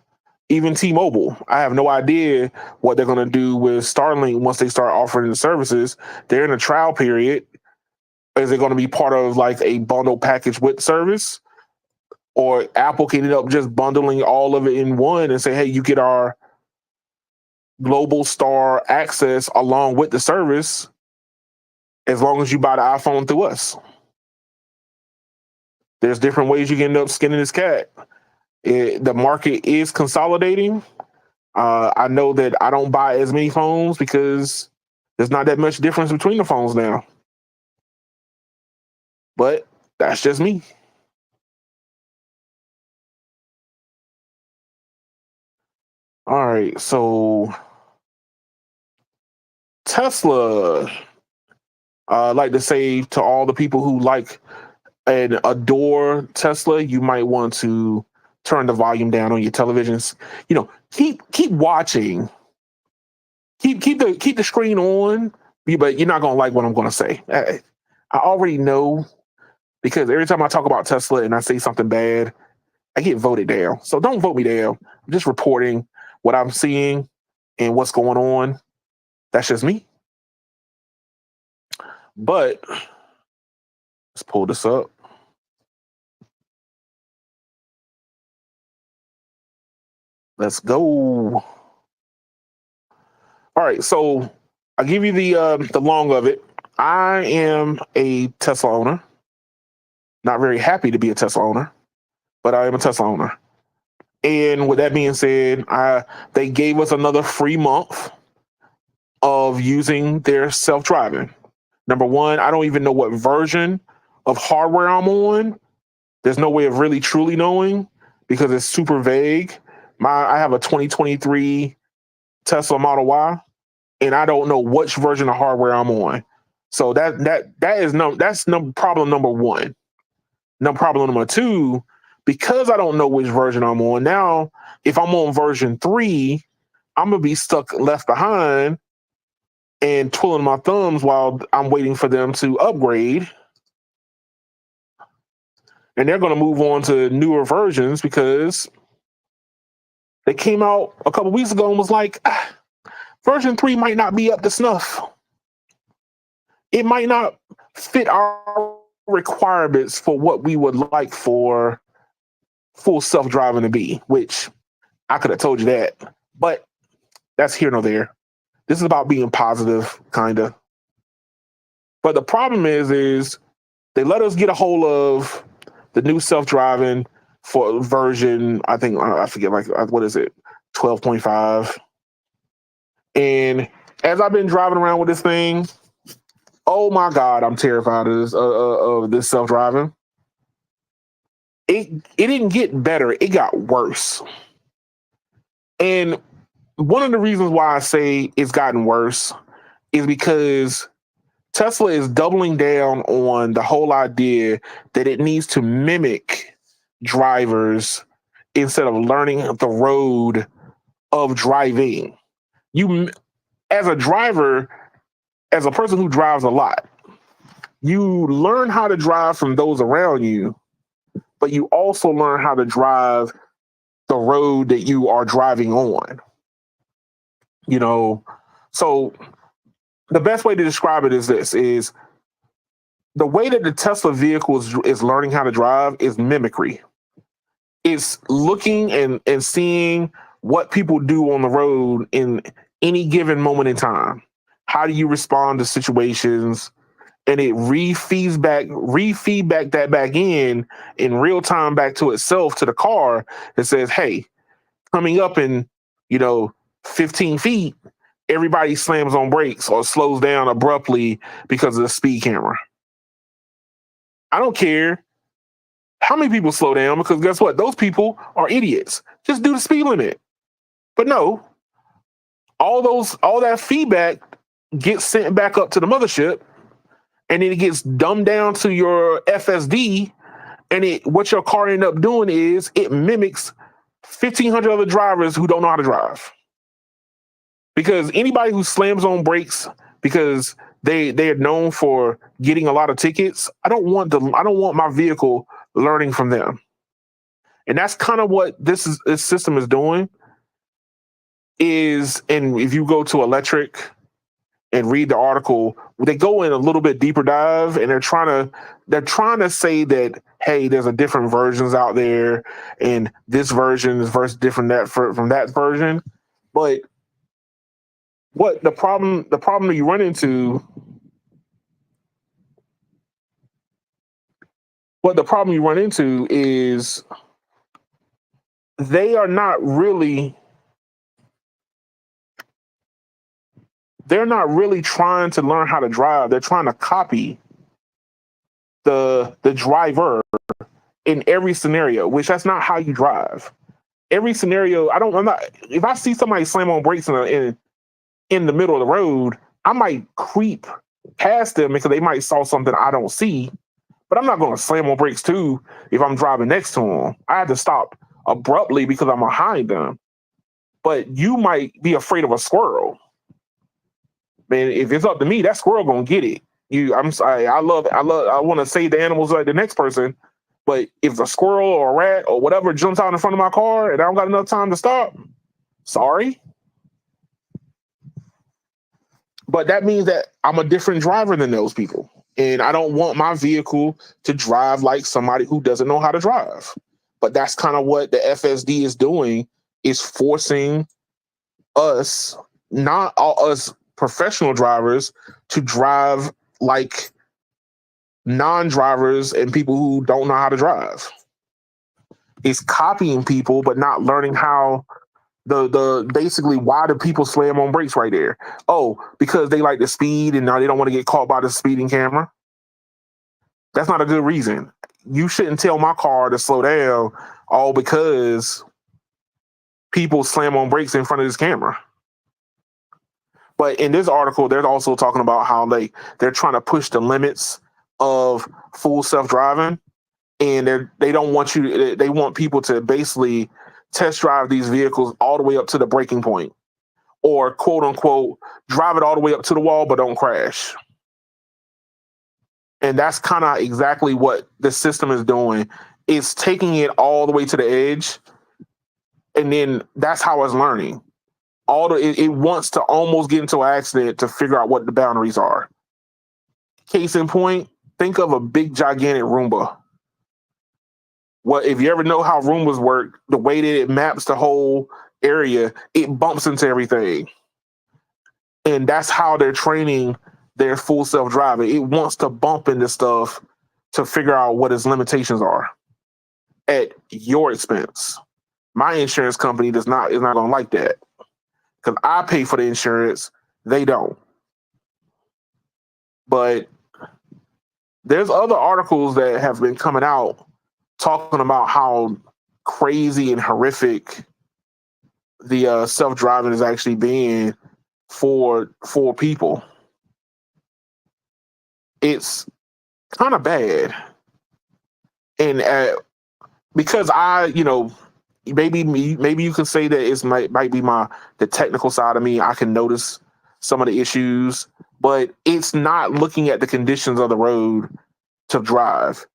Even T-Mobile, I have no idea what they're going to do with Starlink once they start offering the services. They're in a trial period. Is it going to be part of like a bundle package with service? Or Apple can end up just bundling all of it in one and say, hey, you get our Global Star access along with the service as long as you buy the iPhone through us. There's different ways you can end up skinning this cat. The market is consolidating. I know that I don't buy as many phones because there's not that much difference between the phones now. But that's just me. All right, so Tesla, I'd like to say to all the people who like and adore Tesla, you might want to turn the volume down on your televisions. Keep watching. Keep the screen on, but you're not gonna like what I'm gonna say. I already know because every time I talk about Tesla and I say something bad, I get voted down. So don't vote me down. I'm just reporting what I'm seeing and what's going on. That's just me. But let's pull this up. Let's go. All right, so I'll give you the long of it. I am a Tesla owner. Not very happy to be a Tesla owner, but I am a Tesla owner. And with that being said, they gave us another free month of using their self-driving. Number one, I don't even know what version of hardware I'm on. There's no way of really truly knowing because it's super vague. I have a 2023 Tesla Model Y, and I don't know which version of hardware I'm on. So that's problem number one. Now problem number two, because I don't know which version I'm on now, if I'm on version 3, I'm gonna be stuck left behind and twiddling my thumbs while I'm waiting for them to upgrade. And they're gonna move on to newer versions because they came out a couple weeks ago and was like, version 3 might not be up to snuff. It might not fit our requirements for what we would like for full self-driving to be, which I could have told you that, but that's here nor there. This is about being positive, kind of. But the problem is they let us get a hold of the new self-driving for version, I think, I forget, like, what is it, 12.5. And as I've been driving around with this thing, oh my God, I'm terrified of this self-driving. It didn't get better, it got worse. And one of the reasons why I say it's gotten worse is because Tesla is doubling down on the whole idea that it needs to mimic drivers instead of learning the road of driving. You, as a driver, as a person who drives a lot, you learn how to drive from those around you, but you also learn how to drive the road that you are driving on. You know, so the best way to describe it is this: is the way that the Tesla vehicle is learning how to drive is mimicry. It's looking and seeing what people do on the road in any given moment in time. How do you respond to situations? And it re-feedback that back in real time back to itself, to the car, that says, hey, coming up in, 15 feet, everybody slams on brakes or slows down abruptly because of the speed camera. I don't care how many people slow down, because guess what? Those people are idiots. Just do the speed limit. But no, all that feedback gets sent back up to the mothership, and then it gets dumbed down to your FSD. And what your car ended up doing is it mimics 1,500 other drivers who don't know how to drive. Because anybody who slams on brakes because they are known for getting a lot of tickets, I don't want my vehicle learning from them. And that's kind of what this system is doing. And if you go to Electric and read the article, they go in a little bit deeper dive, and they're trying to say that, hey, there's a different versions out there, and this version is different from that version. But what the problem that you run into, is they're not really trying to learn how to drive. They're trying to copy the driver in every scenario, which that's not how you drive. Every scenario, if I see somebody slam on brakes in the middle of the road, I might creep past them because they might saw something I don't see, but I'm not going to slam on brakes too if I'm driving next to them. I have to stop abruptly because I'm behind them. But you might be afraid of a squirrel. Man, if it's up to me, that squirrel gonna get it. I'm sorry. I want to save the animals like the next person, but if a squirrel or a rat or whatever jumps out in front of my car and I don't got enough time to stop, sorry. But that means that I'm a different driver than those people. And I don't want my vehicle to drive like somebody who doesn't know how to drive. But that's kind of what the FSD is doing, is forcing us, not all us professional drivers, to drive like non-drivers and people who don't know how to drive. It's copying people, but not learning how the basically why do people slam on brakes right there? Oh, because they like the speed and now they don't want to get caught by the speeding camera. That's not a good reason. You shouldn't tell my car to slow down all because people slam on brakes in front of this camera. But in this article, they're also talking about how they're trying to push the limits of full self-driving, and they don't want you. They want people to basically test drive these vehicles all the way up to the breaking point, or quote unquote drive it all the way up to the wall, but don't crash. And that's kind of exactly what the system is doing. It's taking it all the way to the edge, and then that's how it's learning. It wants to almost get into an accident to figure out what the boundaries are. Case in point, think of a big gigantic Roomba. Well, if you ever know how Roombas work, the way that it maps the whole area, it bumps into everything. And that's how they're training their full self-driving. It wants to bump into stuff to figure out what its limitations are at your expense. My insurance company is not going to like that, because I pay for the insurance, they don't. But there's other articles that have been coming out talking about how crazy and horrific the self-driving is actually being for people. It's kind of bad. And because maybe you can say that it might be the technical side of me. I can notice some of the issues, but it's not looking at the conditions of the road to drive.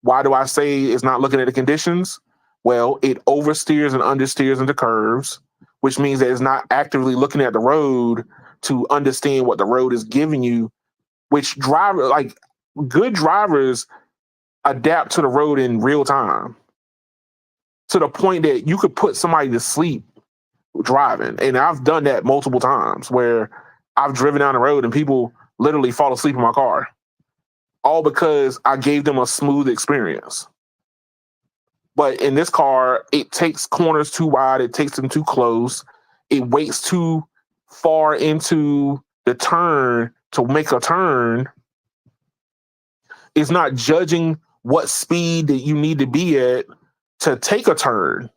Why do I say it's not looking at the conditions? Well, it oversteers and understeers into curves, which means that it's not actively looking at the road to understand what the road is giving you, which good drivers adapt to the road in real time, to the point that you could put somebody to sleep driving. And I've done that multiple times where I've driven down the road and people literally fall asleep in my car, all because I gave them a smooth experience. But in this car, it takes corners too wide. It takes them too close. It waits too far into the turn to make a turn. It's not judging what speed that you need to be at to take a turn.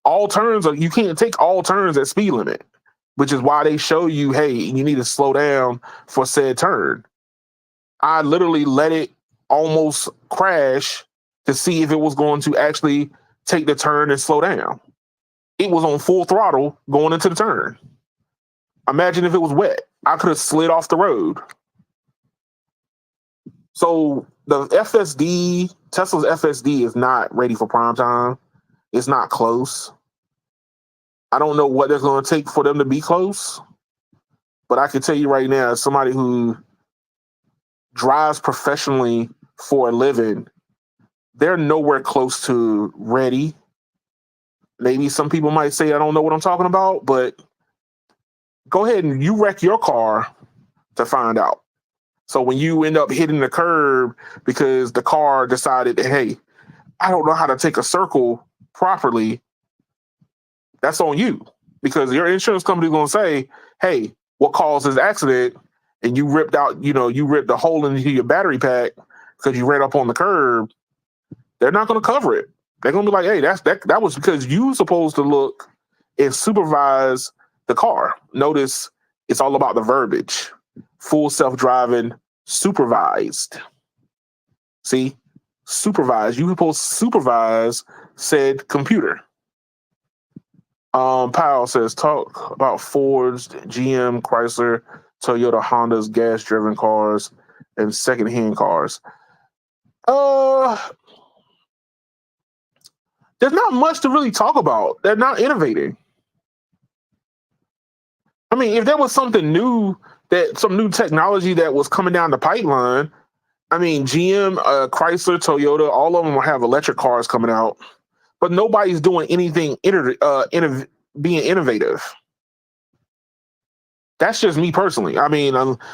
All turns you can't take all turns at speed limit, which is why they show you, hey, you need to slow down for said turn. I literally let it almost crash to see if it was going to actually take the turn and slow down. It was on full throttle going into the turn. Imagine if it was wet. I could have slid off the road. So Tesla's FSD is not ready for prime time. It's not close. I don't know what it's going to take for them to be close, but I can tell you right now, as somebody who drives professionally for a living, they're nowhere close to ready. Maybe some people might say I don't know what I'm talking about, but go ahead and you wreck your car to find out. So when you end up hitting the curb because the car decided that, hey, I don't know how to take a circle properly, that's on you, because your insurance company is going to say, hey, what caused this accident? And you ripped a hole into your battery pack because you ran up on the curb. They're not going to cover it. They're going to be like, hey, that was because you were supposed to look and supervise the car. Notice it's all about the verbiage. Full self-driving, supervised. See? Supervise. You're supposed to supervise said computer. Powell says, talk about Ford's, GM, Chrysler, Toyota, Hondas, gas-driven cars, and secondhand cars. Uh, there's not much to really talk about. They're not innovating. I mean, if there was something new, some new technology that was coming down the pipeline, I mean, GM, Chrysler, Toyota, all of them will have electric cars coming out, but nobody's doing anything being innovative. That's just me personally. I mean,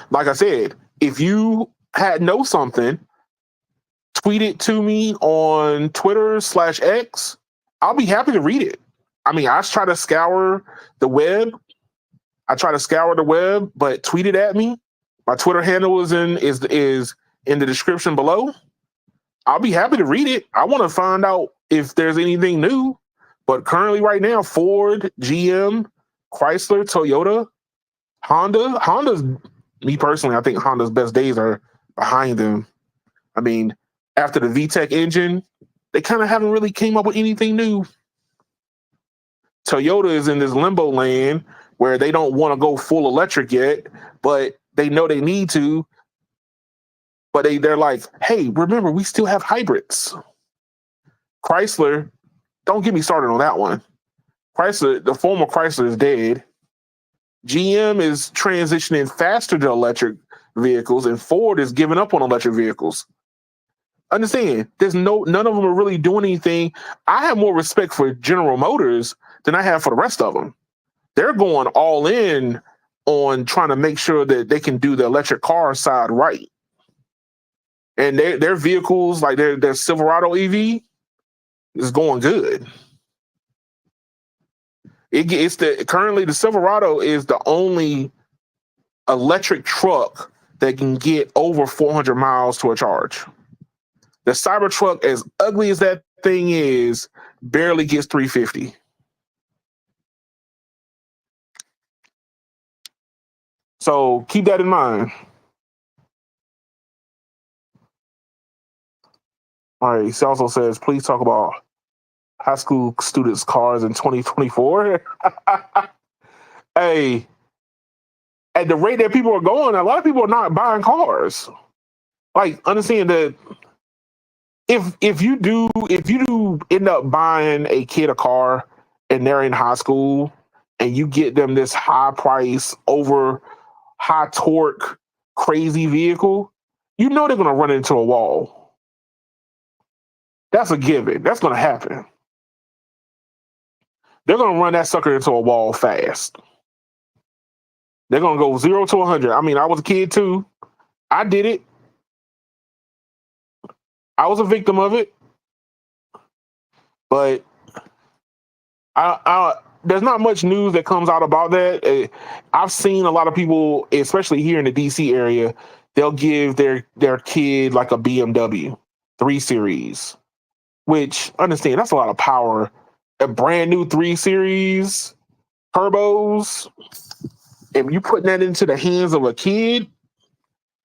like I said, if you know something, tweet it to me on Twitter/X. I'll be happy to read it. I mean, I try to scour the web. But tweet it at me. My Twitter handle is in the description below. I'll be happy to read it. I want to find out if there's anything new. But currently, right now, Ford, GM, Chrysler, Toyota, Honda's, me personally, I think Honda's best days are behind them. I mean, after the VTEC engine, they kind of haven't really came up with anything new. Toyota is in this limbo land where they don't want to go full electric yet, but they know they need to. But they're like, hey, remember, we still have hybrids. Chrysler, don't get me started on that one. Chrysler, the former Chrysler is dead. GM is transitioning faster to electric vehicles, and Ford is giving up on electric vehicles. Understand, none of them are really doing anything. I have more respect for General Motors than I have for the rest of them. They're going all in on trying to make sure that they can do the electric car side right. And their vehicles, like their Silverado EV, is going good. Currently the Silverado is the only electric truck that can get over 400 miles to a charge. The Cybertruck, as ugly as that thing is, barely gets 350. So keep that in mind. All right. He also says, please talk about high school students' cars in 2024. Hey, at the rate that people are going, a lot of people are not buying cars. Like, understand that if you do end up buying a kid a car and they're in high school and you get them this high price over high torque crazy vehicle, you know they're going to run into a wall. That's a given. That's going to happen. They're going to run that sucker into a wall fast. They're going to go 0 to 100. I mean, I was a kid too. I did it. I was a victim of it. But there's not much news that comes out about that. I've seen a lot of people, especially here in the DC area, they'll give their kid like a BMW 3 Series, which, understand, that's a lot of power. A brand new 3 Series turbos, if you putting that into the hands of a kid,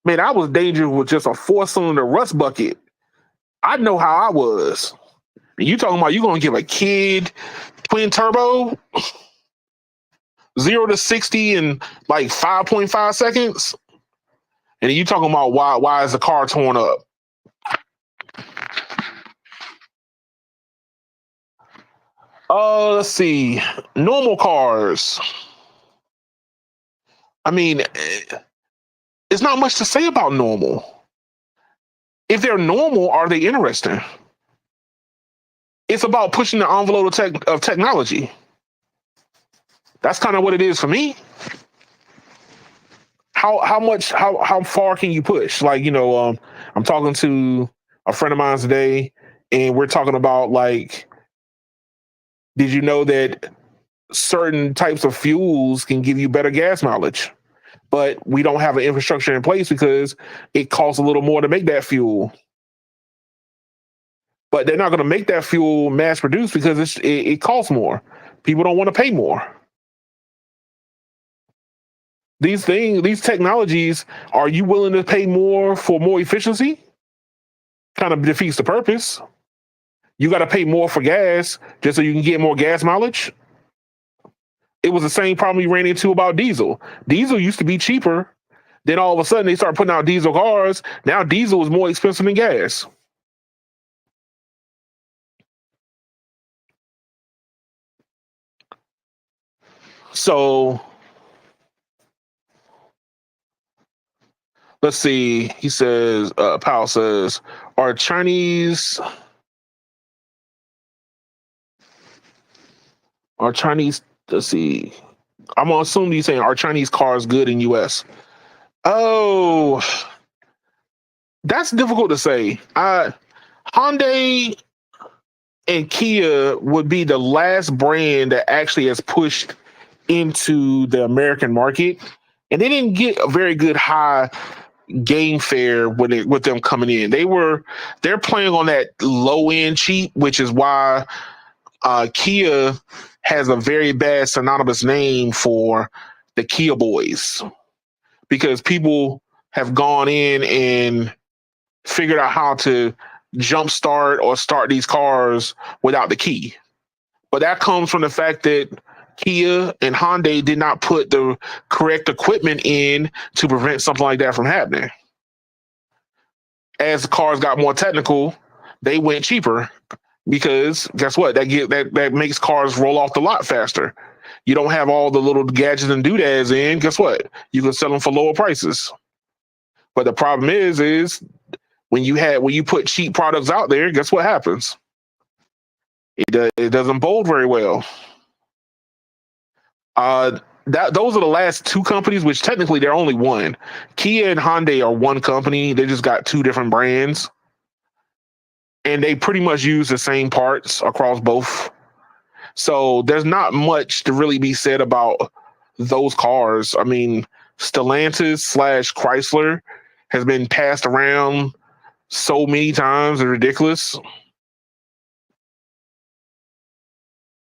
man, I was dangerous with just a 4-cylinder rust bucket. I know how I was. You talking about you gonna give a kid twin turbo 0 to 60 in like 5.5 seconds, and you talking about why is the car torn up? Let's see. Normal cars. I mean, it's not much to say about normal. If they're normal, are they interesting? It's about pushing the envelope of technology. That's kind of what it is for me. How far can you push? Like, I'm talking to a friend of mine today, and we're talking about, like, did you know that certain types of fuels can give you better gas mileage? But we don't have an infrastructure in place because it costs a little more to make that fuel. But they're not going to make that fuel mass produced because it costs more. People don't want to pay more. These technologies, are you willing to pay more for more efficiency? Kind of defeats the purpose. You got to pay more for gas just so you can get more gas mileage. It was the same problem we ran into about diesel. Diesel used to be cheaper. Then all of a sudden they start putting out diesel cars. Now diesel is more expensive than gas. So let's see. He says, Powell says, are Chinese, let's see. I'm gonna assume he's saying, are Chinese cars good in US? Oh, that's difficult to say. Hyundai and Kia would be the last brand that actually has pushed into the American market, and they didn't get a very good high game fare with them coming in. They're playing on that low end cheap, which is why Kia has a very bad synonymous name for the Kia boys, because people have gone in and figured out how to jumpstart or start these cars without the key. But that comes from the fact that Kia and Hyundai did not put the correct equipment in to prevent something like that from happening. As the cars got more technical, they went cheaper, because guess what? That makes cars roll off the lot faster. You don't have all the little gadgets and doodads in. Guess what? You can sell them for lower prices. But the problem is when you put cheap products out there, guess what happens? It doesn't bode very well. Those are the last two companies, which technically they're only one. Kia and Hyundai are one company. They just got two different brands, and they pretty much use the same parts across both. So there's not much to really be said about those cars. I mean, Stellantis / Chrysler has been passed around so many times, it's ridiculous.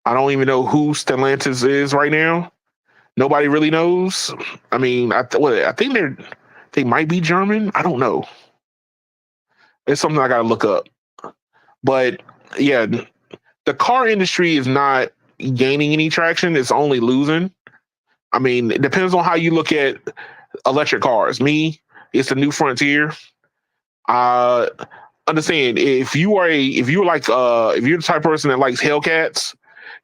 I don't even know who Stellantis is right now. Nobody really knows. I mean, I think they might be German. I don't know. It's something I got to look up. But yeah, the car industry is not gaining any traction. It's only losing. I mean, it depends on how you look at electric cars. Me, it's the new frontier. Understand, if you're the type of person that likes Hellcats,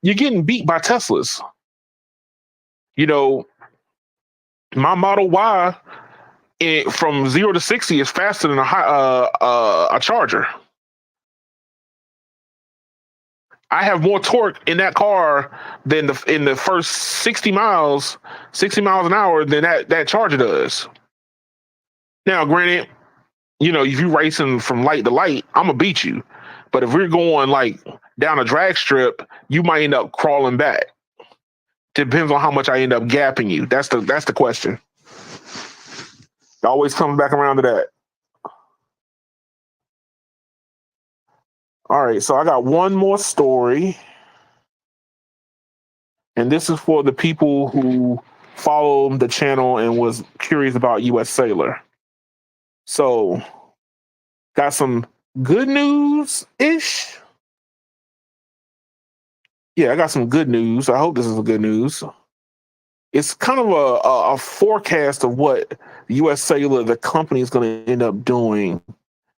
you're getting beat by Teslas. You know, my Model Y from 0 to 60 is faster than a Charger. I have more torque in that car than in the first 60 miles an hour than that Charger does. Now, granted, if you're racing from light to light, I'm gonna beat you. But if we're going like down a drag strip, you might end up crawling back. Depends on how much I end up gapping you. That's the question. It always comes back around to that. All right, so I got one more story, and this is for the people who follow the channel and was curious about US Cellular. So, got some good news-ish. Yeah, I got some good news. I hope this is good news. It's kind of a forecast of what US Cellular, the company, is going to end up doing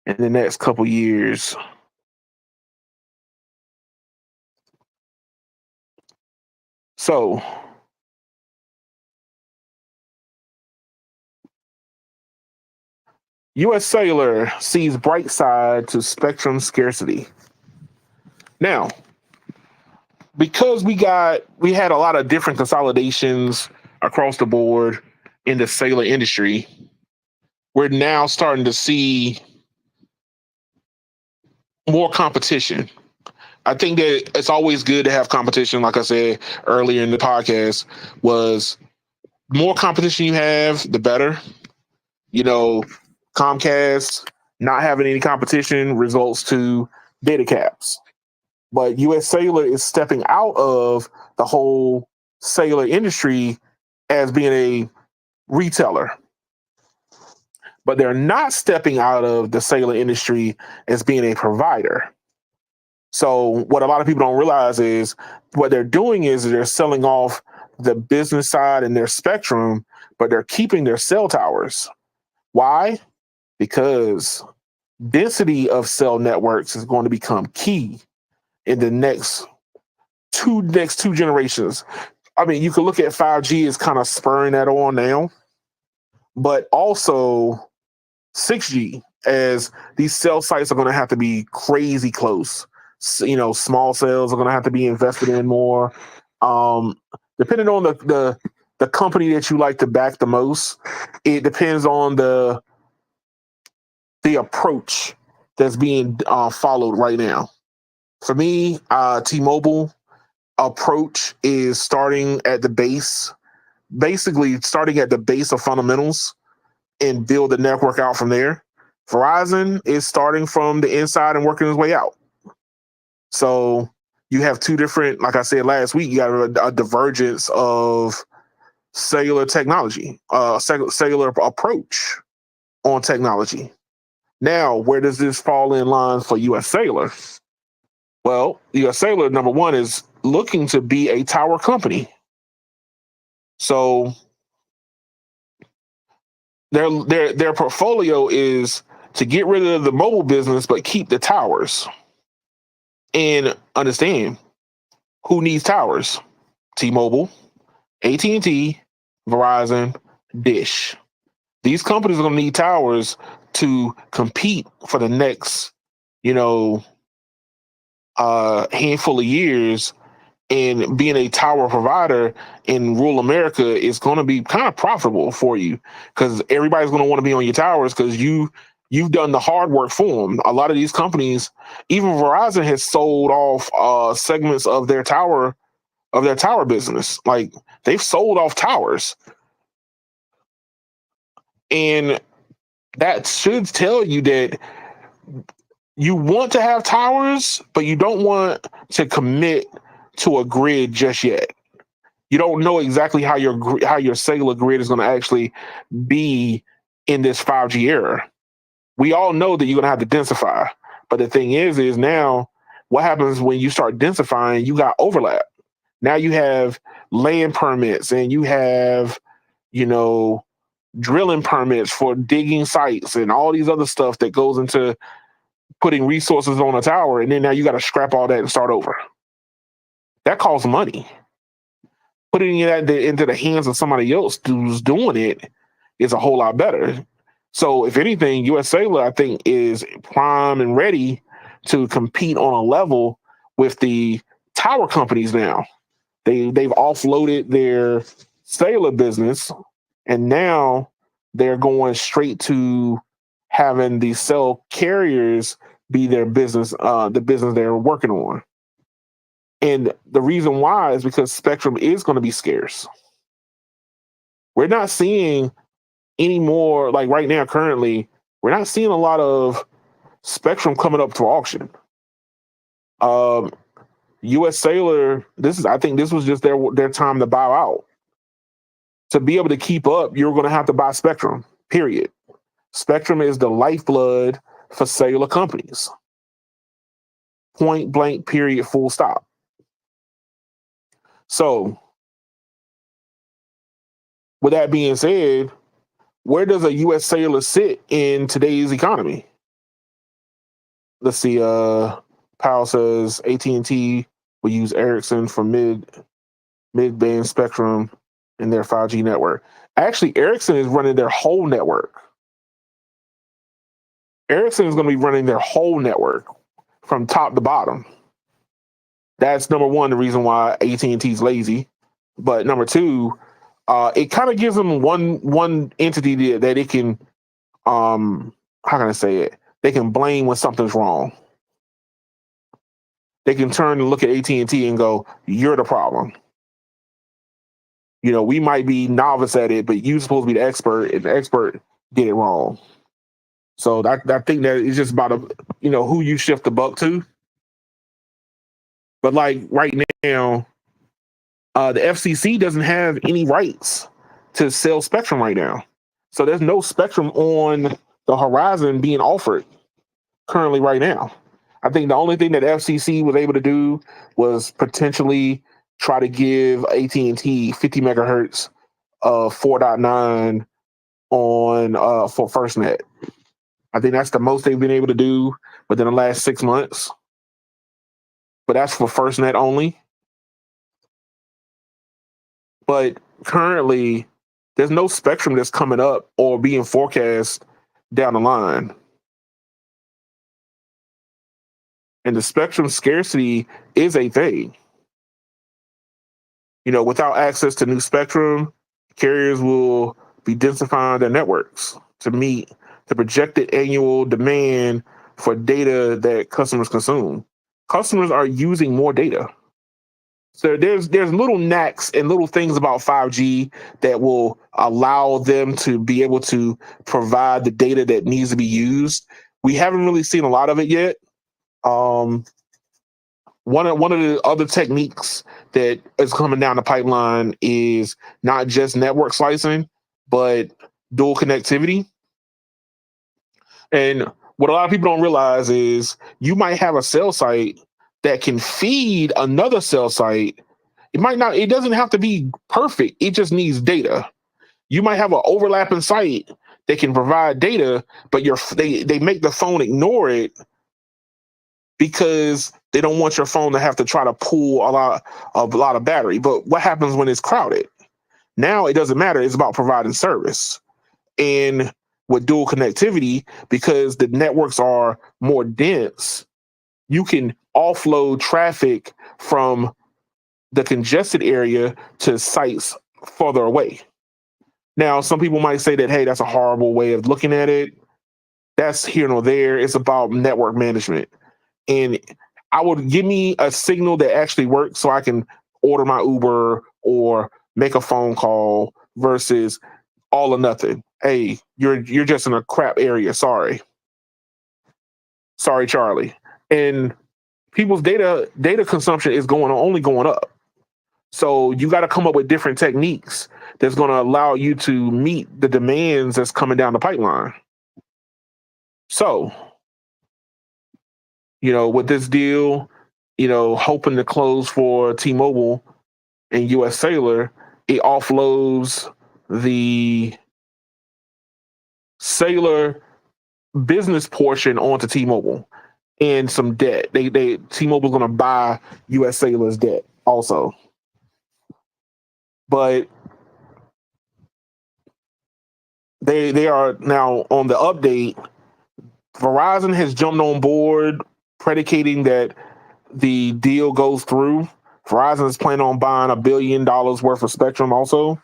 in the next couple years. So, US Cellular sees bright side to spectrum scarcity. Now, because we had a lot of different consolidations across the board in the cellular industry, we're now starting to see more competition. I think that it's always good to have competition. Like I said earlier in the podcast, was more competition you have, the better. Comcast not having any competition results to data caps. But US Cellular is stepping out of the whole cellular industry as being a retailer. But they're not stepping out of the cellular industry as being a provider. So what a lot of people don't realize is what they're doing is they're selling off the business side and their spectrum, but they're keeping their cell towers. Why? Because density of cell networks is going to become key in the next two generations. I mean, you can look at 5G as kind of spurring that on now, but also 6G, as these cell sites are going to have to be crazy close. Small cells are going to have to be invested in more. Depending on the company that you like to back the most, it depends on the approach that's being followed right now. For me, T-Mobile approach is starting at the base, basically starting at the base of fundamentals and build the network out from there. Verizon is starting from the inside and working its way out. So you have two different, like I said last week, you got a divergence of cellular technology, cellular approach on technology. Now, where does this fall in line for U.S. Cellular? Well, U.S. Cellular, number one, is looking to be a tower company. So their portfolio is to get rid of the mobile business but keep the towers. And understand, who needs towers? T-Mobile, AT&T, Verizon, Dish. These companies are going to need towers to compete for the next, handful of years. And being a tower provider in rural America is going to be kind of profitable for you, because everybody's going to want to be on your towers because you've done the hard work for them. A lot of these companies, even Verizon, has sold off segments of their tower business. Like, they've sold off towers, and that should tell you that you want to have towers, but you don't want to commit to a grid just yet. You don't know exactly how your cellular grid is going to actually be in this 5G era. We all know that you're going to have to densify, but the thing is now, what happens when you start densifying? You got overlap. Now you have land permits, and you have, drilling permits for digging sites and all these other stuff that goes into putting resources on a tower. And then now you got to scrap all that and start over. That costs money. Putting it into the hands of somebody else who's doing it is a whole lot better. So if anything, US Cellular, I think, is prime and ready to compete on a level with the tower companies now. They've offloaded their cellular business, and now they're going straight to having the cell carriers be their business, the business they're working on. And the reason why is because spectrum is going to be scarce. We're not seeing any more, like right now, currently, we're not seeing a lot of spectrum coming up to auction. US Cellular, I think this was just their time to bow out. To be able to keep up, you're going to have to buy spectrum, period. Spectrum is the lifeblood for cellular companies. Point blank, period, full stop. So, with that being said, where does a US Cellular sit in today's economy? Let's see. Powell says AT&T will use Ericsson for mid-band spectrum in their 5G network. Actually, Ericsson is running their whole network. Ericsson is going to be running their whole network from top to bottom. That's number one, the reason why AT&T is lazy. But number two, it kind of gives them one entity that it can, how can I say it? They can blame when something's wrong. They can turn and look at AT&T and go, "You're the problem. We might be novice at it, but you're supposed to be the expert, and the expert did it wrong." So I think that it's just about who you shift the buck to. But like right now, the FCC doesn't have any rights to sell spectrum right now. So there's no spectrum on the horizon being offered currently right now. I think the only thing that FCC was able to do was potentially try to give AT&T 50 megahertz of 4.9 on for FirstNet. I think that's the most they've been able to do within the last 6 months. But that's for FirstNet only. But currently, there's no spectrum that's coming up or being forecast down the line. And the spectrum scarcity is a thing. Without access to new spectrum, carriers will be densifying their networks to meet the projected annual demand for data that customers consume. Customers are using more data. So there's little knacks and little things about 5G that will allow them to be able to provide the data that needs to be used. We haven't really seen a lot of it yet. One of the other techniques that is coming down the pipeline is not just network slicing, but dual connectivity. And what a lot of people don't realize is you might have a cell site that can feed another cell site. It doesn't have to be perfect. It just needs data. You might have an overlapping site that can provide data, but they make the phone ignore it because they don't want your phone to have to try to pull a lot of battery. But what happens when it's crowded? Now it doesn't matter. It's about providing service. And with dual connectivity, because the networks are more dense, you can offload traffic from the congested area to sites further away. Now, some people might say that, hey, that's a horrible way of looking at it. That's here nor there. It's about network management. And I would give me a signal that actually works so I can order my Uber or make a phone call versus all or nothing. Hey, you're just in a crap area. Sorry, Charlie. And people's data consumption is only going up. So you got to come up with different techniques that's going to allow you to meet the demands that's coming down the pipeline. So, with this deal, hoping to close for T-Mobile and US Cellular, it offloads the cellular business portion onto T-Mobile and some debt. T-Mobile's going to buy US Cellular's debt also. But they are now on the update. Verizon has jumped on board, predicating that the deal goes through. Verizon is planning on buying $1 billion worth of spectrum also.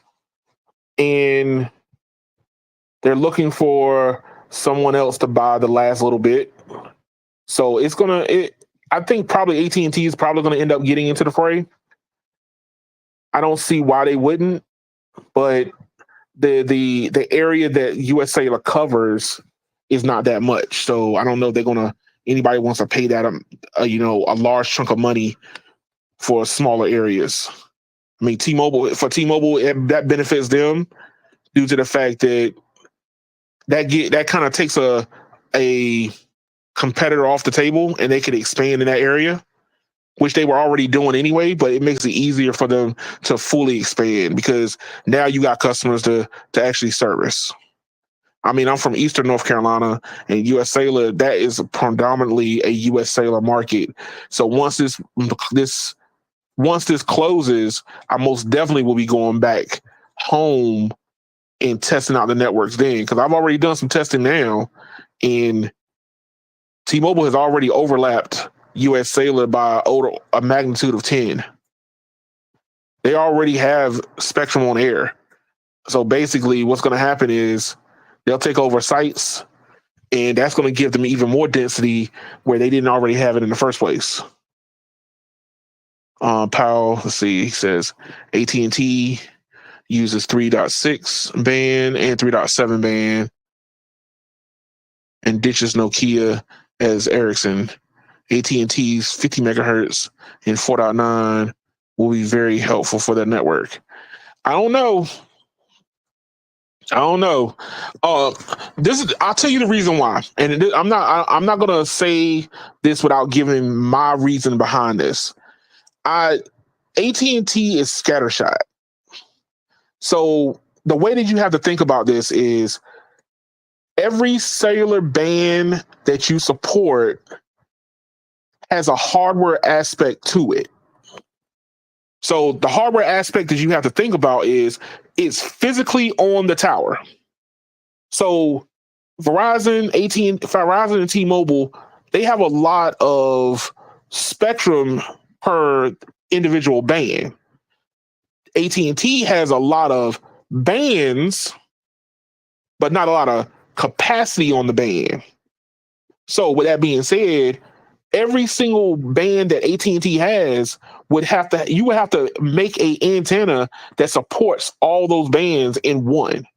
And they're looking for someone else to buy the last little bit. So I think probably AT&T is probably going to end up getting into the fray. I don't see why they wouldn't, but the area that US Cellular covers is not that much. So I don't know if anybody wants to pay that a large chunk of money for smaller areas. I mean, T-Mobile, that benefits them due to the fact that kind of takes a competitor off the table and they could expand in that area, which they were already doing anyway, but it makes it easier for them to fully expand because now you got customers to actually service. I mean, I'm from Eastern North Carolina, and US Cellular, that is predominantly a US Cellular market. So once this closes, I most definitely will be going back home and testing out the networks then, because I've already done some testing now, and T-Mobile has already overlapped US Cellular by a magnitude of 10. They already have spectrum on air. So basically what's going to happen is they'll take over sites, and that's going to give them even more density where they didn't already have it in the first place. Powell, let's see, he says AT&T uses 3.6 band and 3.7 band and ditches Nokia as Ericsson. AT&T's 50 megahertz and 4.9 will be very helpful for their network. I don't know. I'll tell you the reason why, and I'm not gonna say this without giving my reason behind this. AT&T is scattershot. So the way that you have to think about this is every cellular band that you support has a hardware aspect to it. So the hardware aspect that you have to think about is it's physically on the tower. So Verizon and T-Mobile, they have a lot of spectrum per individual band. AT&T has a lot of bands, but not a lot of capacity on the band. So with that being said, every single band that AT&T has you would have to make a antenna that supports all those bands in one.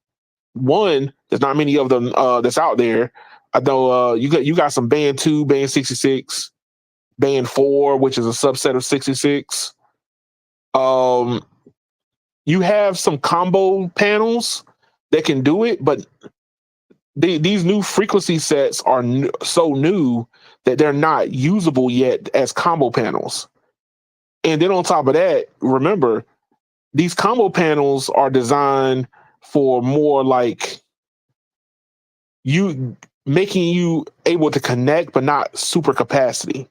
There's not many of them that's out there. I know you got some band 2, band 66, band 4, which is a subset of 66. You have some combo panels that can do it, but these new frequency sets are so new that they're not usable yet as combo panels. And then on top of that, remember, these combo panels are designed for more like you making you able to connect, but not super capacity.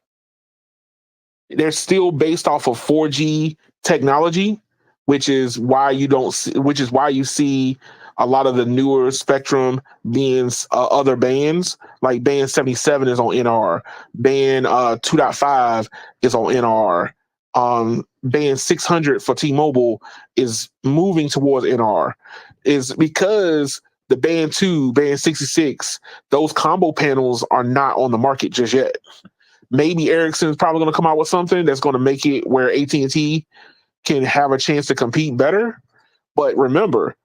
They're still based off of 4G technology, which is why you see a lot of the newer spectrum being other bands. Like band 77 is on NR, band 2.5 is on NR. Band 600 for T-Mobile is moving towards NR, is because the band 2, band 66, those combo panels are not on the market just yet. Maybe Ericsson's probably going to come out with something that's going to make it where AT&T can have a chance to compete better. But remember,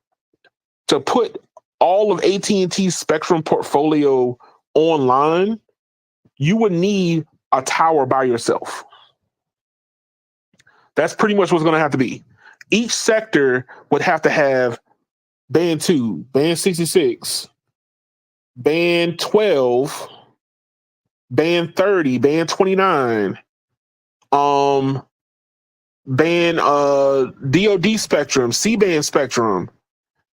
to put all of AT&T's spectrum portfolio online, you would need a tower by yourself. That's pretty much what's going to have to be. Each sector would have to have band 2, band 66, band 12, band 30, band 29, band DoD spectrum, C-band spectrum,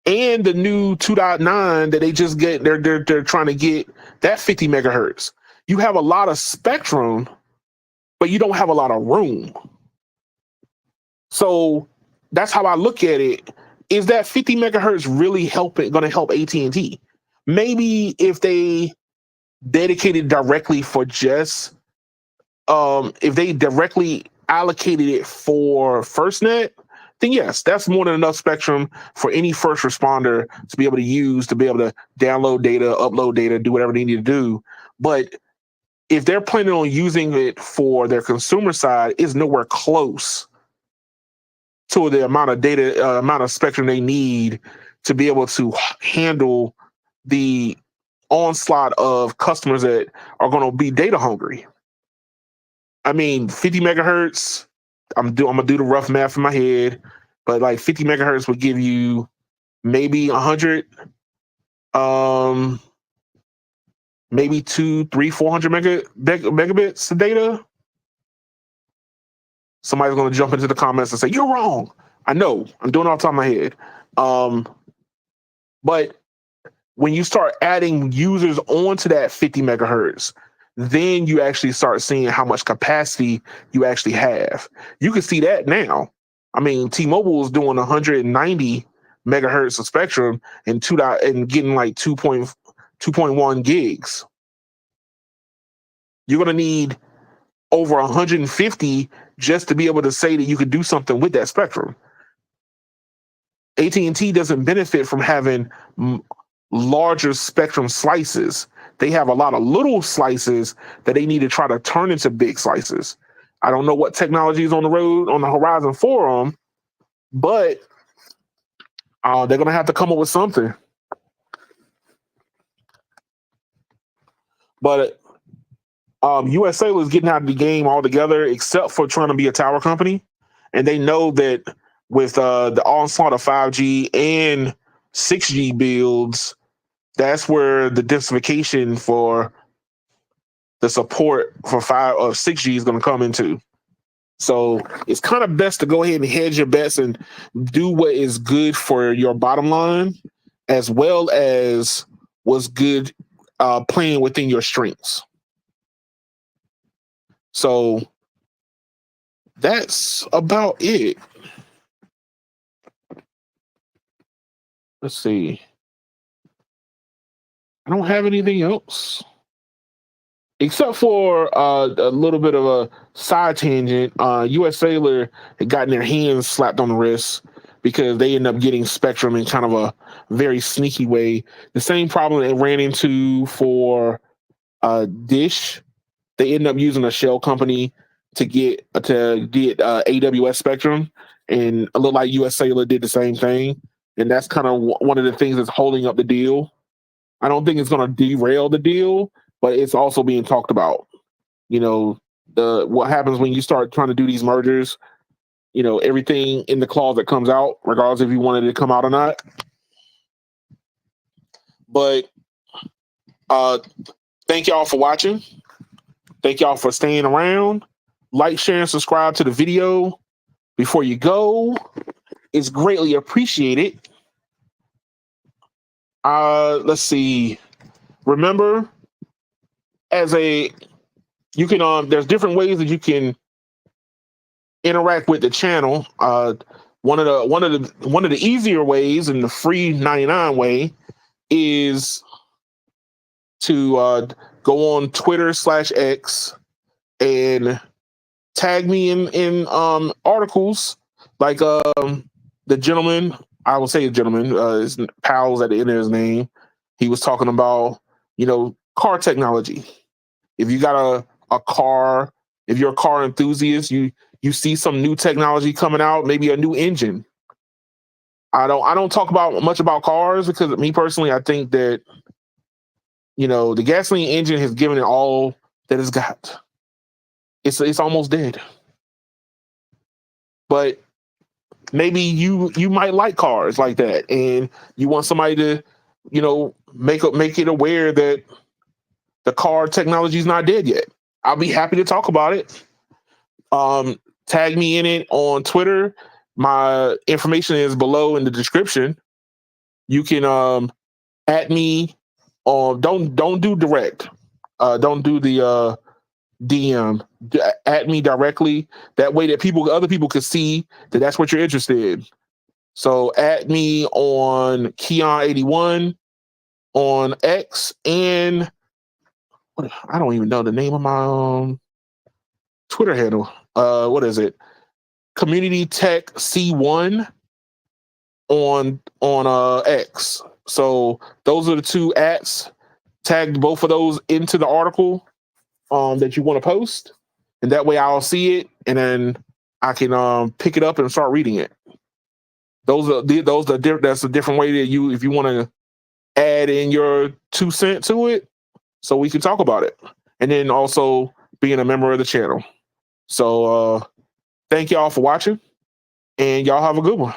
and the new 2.9 that they just get. They're trying to get that 50 megahertz. You have a lot of spectrum, but you don't have a lot of room. So that's how I look at it. Is that 50 megahertz really going to help AT&T? Maybe if they dedicated directly for just if they directly allocated it for FirstNet, then yes, that's more than enough spectrum for any first responder to be able to use, to be able to download data, upload data, do whatever they need to do. But if they're planning on using it for their consumer side, it's nowhere close to the amount of data, amount of spectrum they need to be able to handle the onslaught of customers that are going to be data hungry. I mean, 50 megahertz, I'm gonna do the rough math in my head, but like 50 megahertz would give you maybe 100, maybe 200, 300, 400 megabits of data. Somebody's gonna jump into the comments and say, "You're wrong." I know, I'm doing it off the top of my head. But when you start adding users onto that 50 megahertz, then you actually start seeing how much capacity you actually have. You can see that now. I mean, T-Mobile is doing 190 megahertz of spectrum and getting like 2.1 gigs. You're going to need over 150 just to be able to say that you could do something with that spectrum. AT&T doesn't benefit from having larger spectrum slices. They have a lot of little slices that they need to try to turn into big slices. I don't know what technology is on the horizon for them, but they're going to have to come up with something. But US Cellular is getting out of the game altogether, except for trying to be a tower company. And they know that with the onslaught of 5G and 6G builds, that's where the densification for the support for 6G is going to come into. So it's kind of best to go ahead and hedge your bets and do what is good for your bottom line, as well as what's good playing within your strengths. So that's about it. Let's see. I don't have anything else except for a little bit of a side tangent. US Cellular had gotten their hands slapped on the wrist because they ended up getting Spectrum in kind of a very sneaky way. The same problem they ran into for Dish. They ended up using a shell company to get AWS Spectrum, and it looked like US Cellular did the same thing. And that's kind of one of the things that's holding up the deal. I don't think it's going to derail the deal, but it's also being talked about. You know, what happens when you start trying to do these mergers. You know, everything in the clause that comes out, regardless if you wanted it to come out or not. But thank y'all for watching. Thank y'all for staying around. Like, share, and subscribe to the video before you go. It's greatly appreciated. Let's see. Remember, you can there's different ways that you can interact with the channel. One of the easier ways, and the free 99 way, is to go on Twitter/X and tag me in articles like the gentleman. I will say the gentleman. His pals at the end of his name. He was talking about car technology. If you got a car, if you're a car enthusiast, you see some new technology coming out, maybe a new engine. I don't talk much about cars because me personally, I think that the gasoline engine has given it all that it's got. It's almost dead. But maybe you might like cars like that, and you want somebody to make it aware that the car technology is not dead yet. I'll be happy to talk about it. Tag me in it on Twitter. My information is below in the description. You can at me on don't do direct. Don't do the DM. At me directly. That way that other people can see that that's what you're interested in. So at me on Keon81 on X, and I don't even know the name of my Twitter handle. What is it? Community Tech C1 on X. So those are the two ats. Tag both of those into the article that you want to post, and that way I'll see it, and then I can pick it up and start reading it. That's a different way that if you want to add in your 2 cents to it, so we can talk about it, and then also being a member of the channel. So thank y'all for watching, and y'all have a good one.